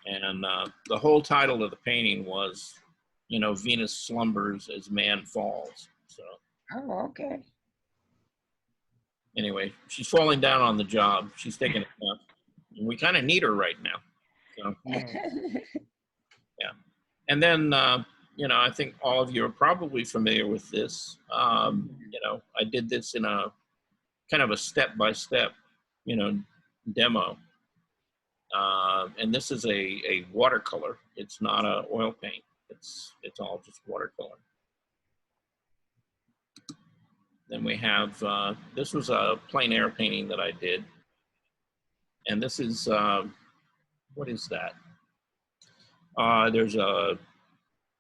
And the whole title of the painting was, you know, Venus slumbers as man falls. So. Oh, okay. Anyway, she's falling down on the job. She's taking a nap. And we kind of need her right now. So, yeah. And then, you know, I think all of you are probably familiar with this. You know, I did this in a kind of a step-by-step, you know, demo. And this is a watercolor. It's not a oil paint. It's all just watercolor. Then we have, this was a plein air painting that I did. And this is, what is that? There's a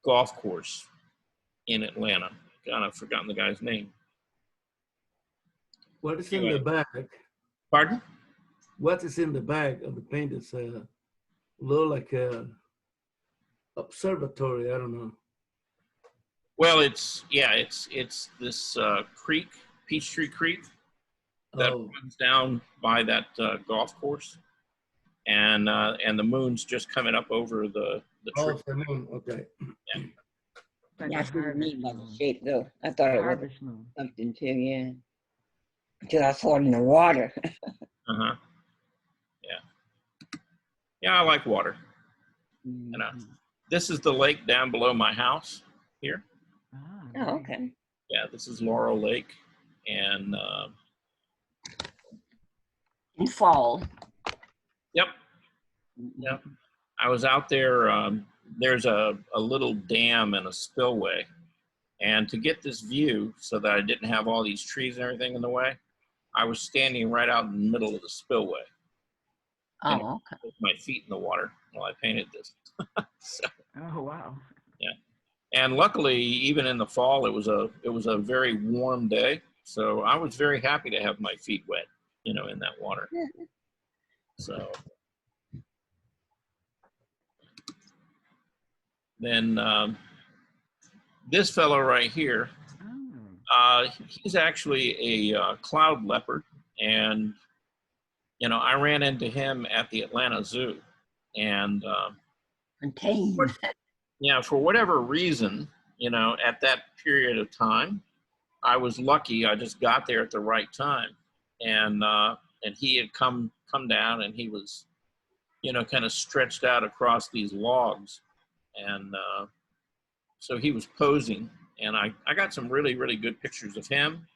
golf course in Atlanta. God, I've forgotten the guy's name. What is in the back? Pardon? What is in the back of the paint? It's look like a observatory. I don't know. Well, it's this creek, Peachtree Creek, that runs down by that golf course, and the moon's just coming up over the tree. Oh, the moon. Okay. Yeah. Yeah, I see what you mean by the shape though. I thought it was something too, yeah. Until I saw it in the water. Uh-huh. Yeah. Yeah, I like water. You know, this is the lake down below my house here. Oh, okay. Yeah, this is Laurel Lake, and In fall. Yep. Yep. I was out there. There's a little dam and a spillway, and to get this view so that I didn't have all these trees and everything in the way, I was standing right out in the middle of the spillway. And Oh, okay. with my feet in the water while I painted this. So, Oh, wow. yeah. And luckily, even in the fall, it was a very warm day, so I was very happy to have my feet wet, you know, in that water. So then this fellow right here, he's actually a cloud leopard, and you know, I ran into him at the Atlanta Zoo, and yeah, for whatever reason, you know, at that period of time, I was lucky. I just got there at the right time, and he had come down, and he was, you know, kind of stretched out across these logs, and so he was posing, and I got some really, really good pictures of him,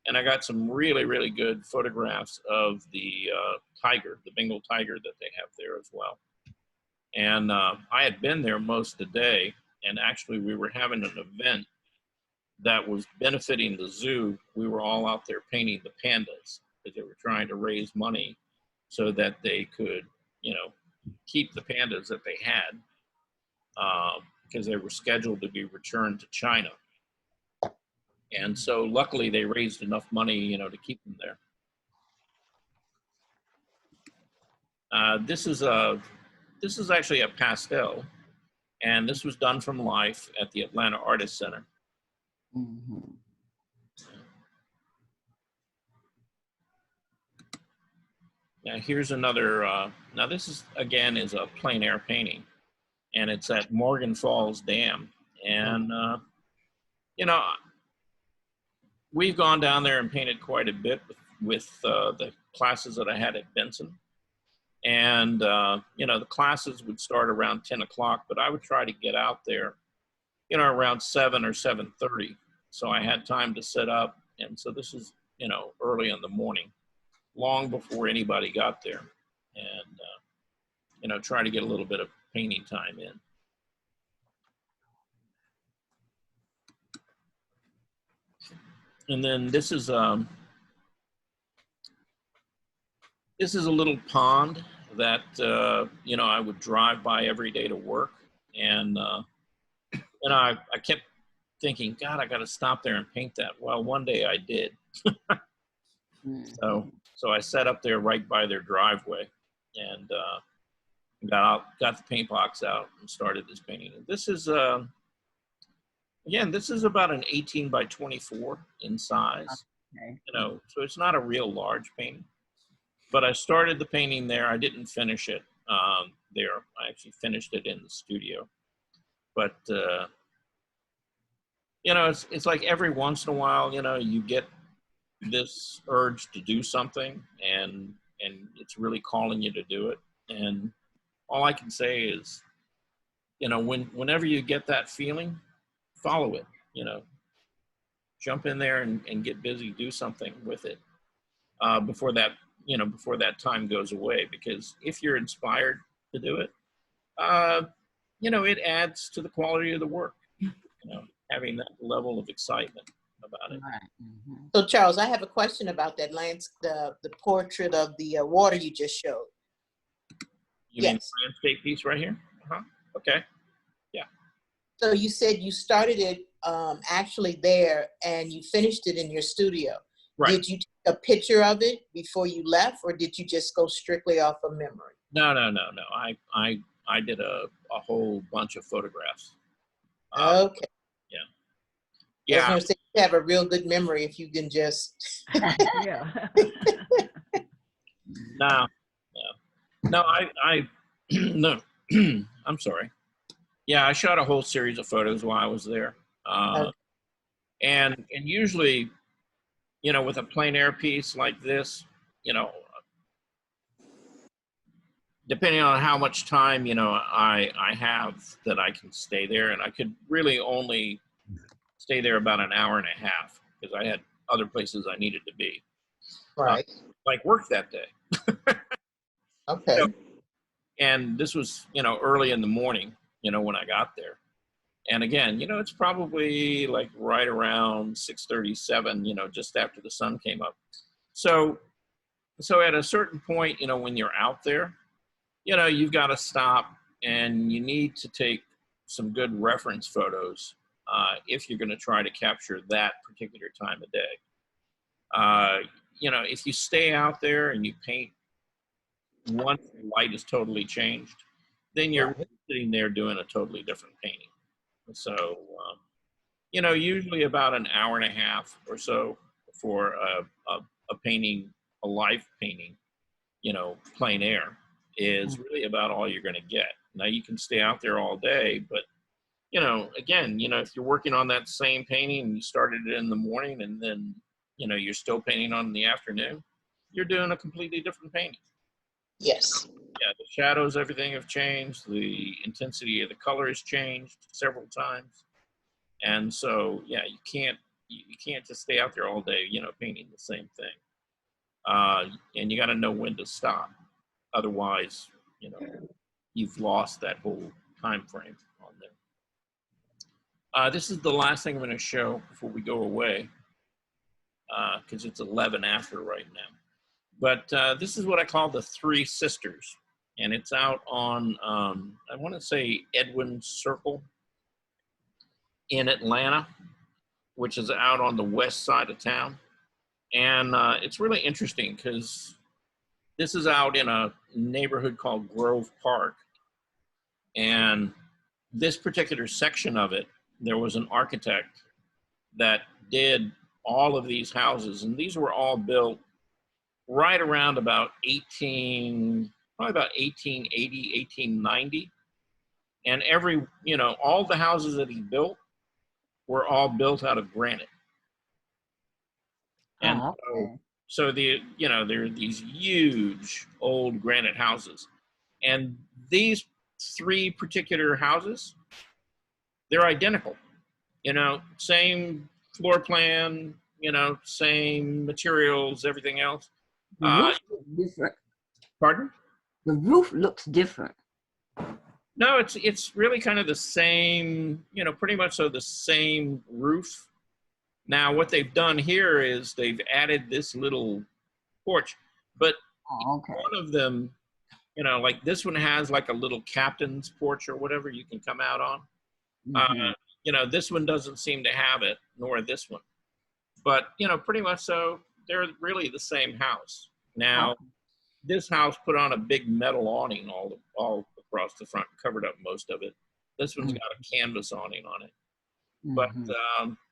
and I got some really, really good photographs of the tiger, the Bengal tiger that they have there as well. And I had been there most of the day, and actually we were having an event that was benefiting the zoo. We were all out there painting the pandas because they were trying to raise money so that they could, you know, keep the pandas that they had because they were scheduled to be returned to China. And so luckily they raised enough money, you know, to keep them there. This is actually a pastel, and this was done from life at the Atlanta Artist Center. Mm-hmm. Now here's another, now this is, again, is a plein air painting, and it's at Morgan Falls Dam. And, you know, we've gone down there and painted quite a bit with the classes that I had at Benson. And, you know, the classes would start around 10 o'clock, but I would try to get out there, you know, around 7 or 7:30. So I had time to set up. And so this is, you know, early in the morning, long before anybody got there. And, you know, try to get a little bit of painting time in. And then this is a little pond that, you know, I would drive by every day to work. And I kept thinking, God, I got to stop there and paint that. Well, one day I did. So I set up there right by their driveway and got the paint box out and started this painting. And this is, again, this is about an 18 by 24 in size. Okay. You know, so it's not a real large painting. But I started the painting there. I didn't finish it there. I actually finished it in the studio. But, you know, it's like every once in a while, you know, you get this urge to do something and it's really calling you to do it. And all I can say is, you know, whenever you get that feeling, follow it, you know, jump in there and get busy, do something with it before that time goes away. Because if you're inspired to do it, you know, it adds to the quality of the work, you know, having that level of excitement about it. Right. Mhm. So Charles, I have a question about that the portrait of the water you just showed. You mean Yes. the landscape piece right here? Okay. So you said you started it actually there and you finished it in your studio. Right. Did you take a picture of it before you left, or did you just go strictly off of memory? No. I did a whole bunch of photographs. Okay. Yeah. I was Yeah. gonna say you have a real good memory if you can just. Yeah. No. No. I'm sorry. Yeah, I shot a whole series of photos while I was there. Okay. And usually, you know, with a plein air piece like this, you know, depending on how much time, you know, I have that I can stay there, and I could really only stay there about an hour and a half because I had other places I needed to be. Right. Like work that day. Okay. So, and this was, you know, early in the morning, you know, when I got there. And again, you know, it's probably like right around 6:37, you know, just after the sun came up. So at a certain point, you know, when you're out there, you know, you've got to stop and you need to take some good reference photos if you're going to try to capture that particular time of day. You know, if you stay out there and you paint once the light is totally changed, then you're sitting there doing a totally different painting. So, you know, usually about an hour and a half or so for a painting, a live painting, you know, plein air is really about all you're going to get. Now you can stay out there all day, but, you know, again, you know, if you're working on that same painting and you started it in the morning and then, you know, you're still painting on in the afternoon, you're doing a completely different painting. Yes. Yeah, the shadows, everything have changed. The intensity of the color has changed several times. And so, yeah, you can't just stay out there all day, you know, painting the same thing. And you got to know when to stop. Otherwise, you know, you've lost that whole time frame on there. This is the last thing I'm going to show before we go away, because it's 11 after right now. But this is what I call the Three Sisters. And it's out on, I want to say Edwin Circle in Atlanta, which is out on the west side of town. And it's really interesting because this is out in a neighborhood called Grove Park. And this particular section of it, there was an architect that did all of these houses. And these were all built right around about 1880, 1890. And you know, all the houses that he built were all built out of granite. And so you know, there are these huge old granite houses. And these three particular houses, they're identical. You know, same floor plan, you know, same materials, everything else. The roof looks different. Pardon? The roof looks different. No, it's really kind of the same, you know, pretty much so the same roof. Now, what they've done here is they've added this little porch, but one of them, you know, like this one has like a little captain's porch or whatever you can come out on. You know, this one doesn't seem to have it, nor this one. But, you know, pretty much so, they're really the same house. Now, this house put on a big metal awning all across the front, covered up most of it. This one's got a canvas awning on it. But,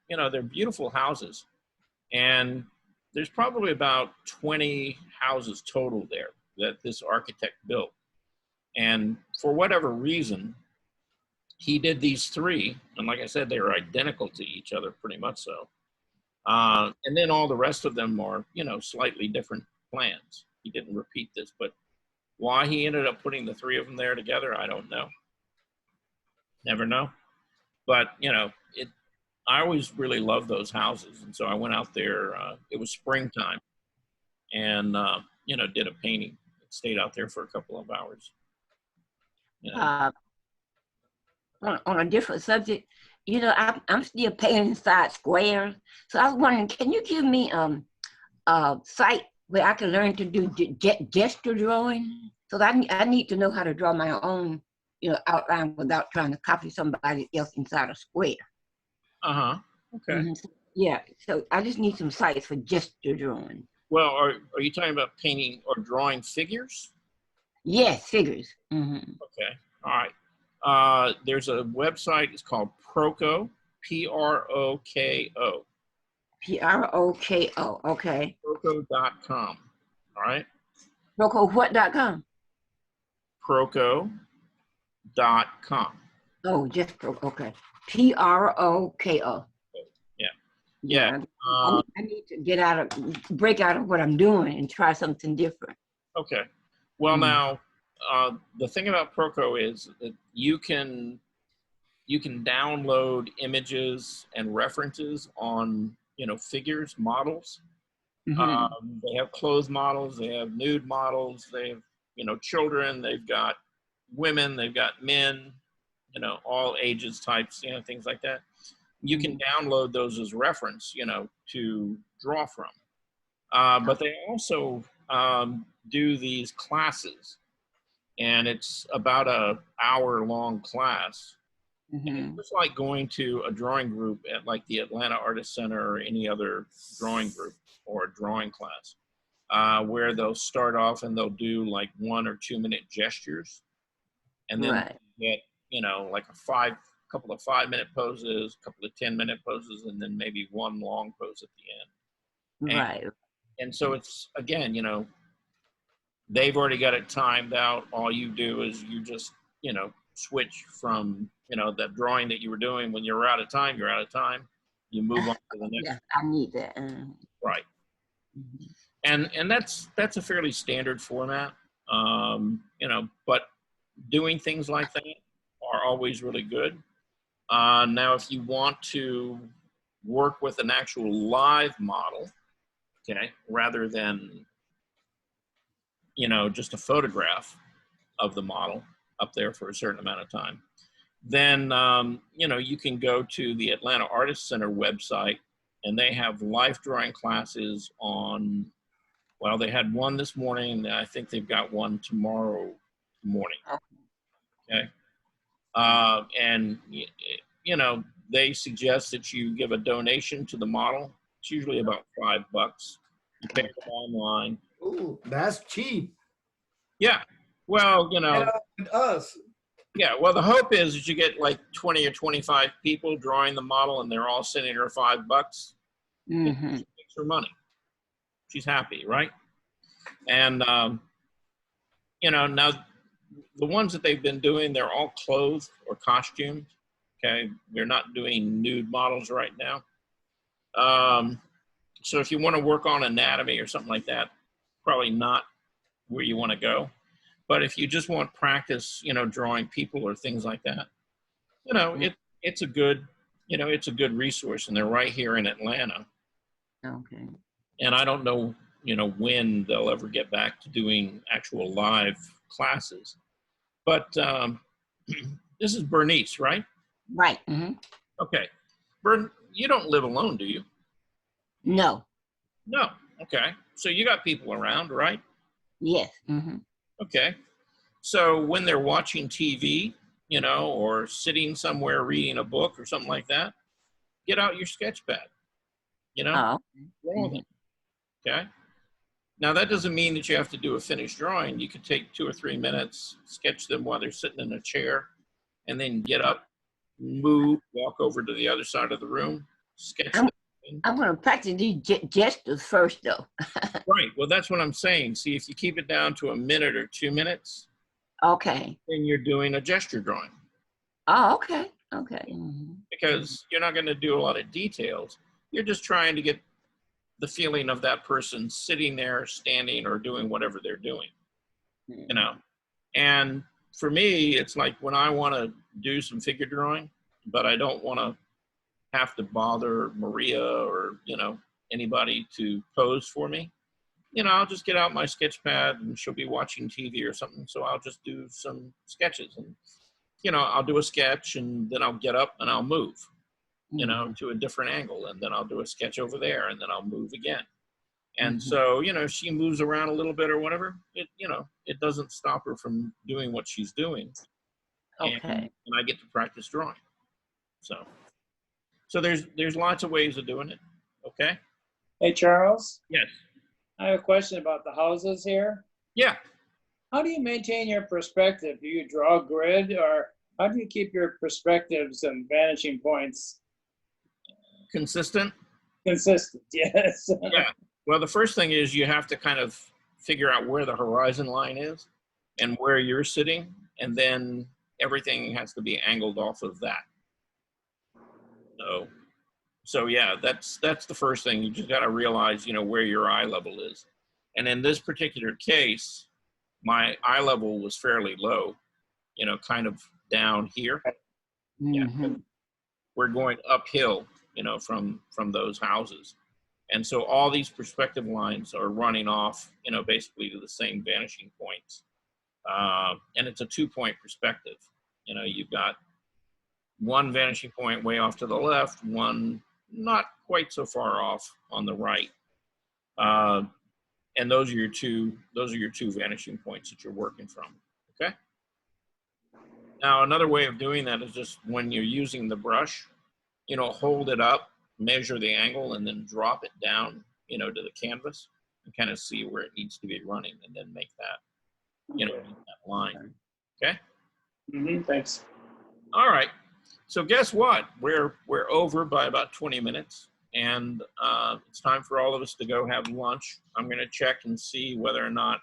you know, they're beautiful houses. And there's probably about 20 houses total there that this architect built. And for whatever reason, he did these three. And like I said, they were identical to each other, pretty much so. And then all the rest of them are, you know, slightly different plans. He didn't repeat this, but why he ended up putting the three of them there together, I don't know. Never know. But, you know, I always really loved those houses. And so I went out there, it was springtime, and, you know, did a painting. Stayed out there for a couple of hours. You know. On a different subject, You know, I'm still painting inside squares. So I was wondering, can you give me a site where I can learn to do gesture drawing? So that I need to know how to draw my own, you know, outline without trying to copy somebody else inside a square. Uh-huh. Okay. So, yeah, so I just need some sites for gesture drawing. Well, are you talking about painting or drawing figures? Yes, figures. Okay. All right. There's a website. It's called Proko, Proko. Proko, okay. Proko.com. All right. Proko.com? Proko.com. Oh, just Proko, okay. Proko. Yeah. Yeah. I need to break out of what I'm doing and try something different. Okay. Well, now, the thing about Proko is that you can download images and references on, you know, figures, models. They have clothes models, they have nude models, they have, you know, children, they've got women, they've got men, you know, all ages, types, you know, things like that. You can download those as reference, you know, to draw from. But they also do these classes, and it's about an hour-long class. It's just like going to a drawing group at like the Atlanta Artist Center or any other drawing group or a drawing class, where they'll start off and they'll do like 1 or 2 minute gestures, and then get, you know, like couple of 5-minute poses, a couple of 10-minute poses, and then maybe one long pose at the end. And so it's, again, you know, they've already got it timed out. All you do is you just, you know, switch from, you know, that drawing that you were doing when you were out of time, you're out of time. You move on to the next. Yeah, I need that. Right. And that's a fairly standard format, you know, but doing things like that are always really good. Now, if you want to work with an actual live model, okay, rather than, you know, just a photograph of the model up there for a certain amount of time, then, you know, you can go to the Atlanta Artist Center website, and they have life drawing classes on, well, they had one this morning, and I think they've got one tomorrow morning. Okay. And, you know, they suggest that you give a donation to the model. It's usually about $5. You pay them online. Ooh, that's cheap. Yeah. Well, you know. Us. Yeah. Well, the hope is that you get like 20 or 25 people drawing the model, and they're all sending her $5. She makes her money. She's happy, right? And, you know, now the ones that they've been doing, they're all clothed or costumed. Okay. They're not doing nude models right now. So if you want to work on anatomy or something like that, probably not where you want to go. But if you just want practice, you know, drawing people or things like that, you know, it's a good, you know, it's a good resource, and they're right here in Atlanta. Okay. And I don't know, you know, when they'll ever get back to doing actual live classes. But this is Bernice, right? Right. Okay. You don't live alone, do you? No. No. Okay. So you got people around, right? Yes. Okay. So when they're watching TV, you know, or sitting somewhere reading a book or something like that, get out your sketch pad, you know, draw them. Okay. Now, that doesn't mean that you have to do a finished drawing. You could take 2 or 3 minutes, sketch them while they're sitting in a chair, and then get up, move, walk over to the other side of the room, sketch them. I'm going to practice these gestures first, though. Right. Well, that's what I'm saying. See, if you keep it down to a minute or 2 minutes, okay, then you're doing a gesture drawing. Oh, okay. Okay. Because you're not going to do a lot of details. You're just trying to get the feeling of that person sitting there, standing, or doing whatever they're doing, you know. And for me, it's like when I want to do some figure drawing, but I don't want to have to bother Maria or, you know, anybody to pose for me, you know, I'll just get out my sketch pad, and she'll be watching TV or something. So I'll just do some sketches, and, you know, I'll do a sketch, and then I'll get up and I'll move. you know, to a different angle, and then I'll do a sketch over there, and then I'll move again. And Mhm. so, you know, if she moves around a little bit or whatever, it, you know, it doesn't stop her from doing what she's doing. Okay. And I get to practice drawing. So there's lots of ways of doing it. Okay. Hey, Charles, Yes. I have a question about the houses here. Yeah. How do you maintain your perspective? Do you draw a grid, or how do you keep your perspectives and vanishing points Consistent. consistent? Yes. Yeah. Well, the first thing is you have to kind of figure out where the horizon line is and where you're sitting, and then everything has to be angled off of that. So yeah, that's the first thing. You just got to realize, you know, where your eye level is. And in this particular case, my eye level was fairly low, you know, kind of down here. Yeah. We're going uphill, you know, from those houses. And so all these perspective lines are running off, you know, basically to the same vanishing points. And it's a 2-point perspective. You know, you've got one vanishing point way off to the left, one not quite so far off on the right. And those are your two vanishing points that you're working from. Okay. Now, another way of doing that is just when you're using the brush, you know, hold it up, measure the angle, and then drop it down, you know, to the canvas and kind of see where it needs to be running, and then make that, you know, that line. Okay. Thanks. All right. So guess what? We're over by about 20 minutes, and it's time for all of us to go have lunch. I'm going to check and see whether or not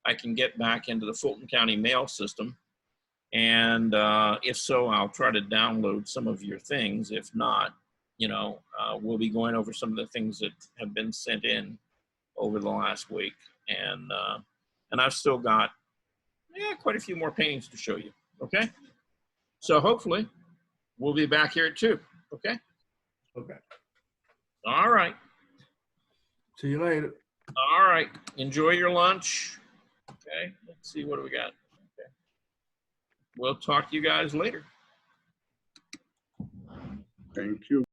I can get back into the Fulton County mail system. And if so, I'll try to download some of your things. If not, you know, we'll be going over some of the things that have been sent in over the last week. And I've still got quite a few more paintings to show you. Okay. So hopefully we'll be back here at 2. Okay. Okay. All right. See you later. All right. Enjoy your lunch. Okay. Let's see, what do we got? Okay. We'll talk to you guys later. Thank you.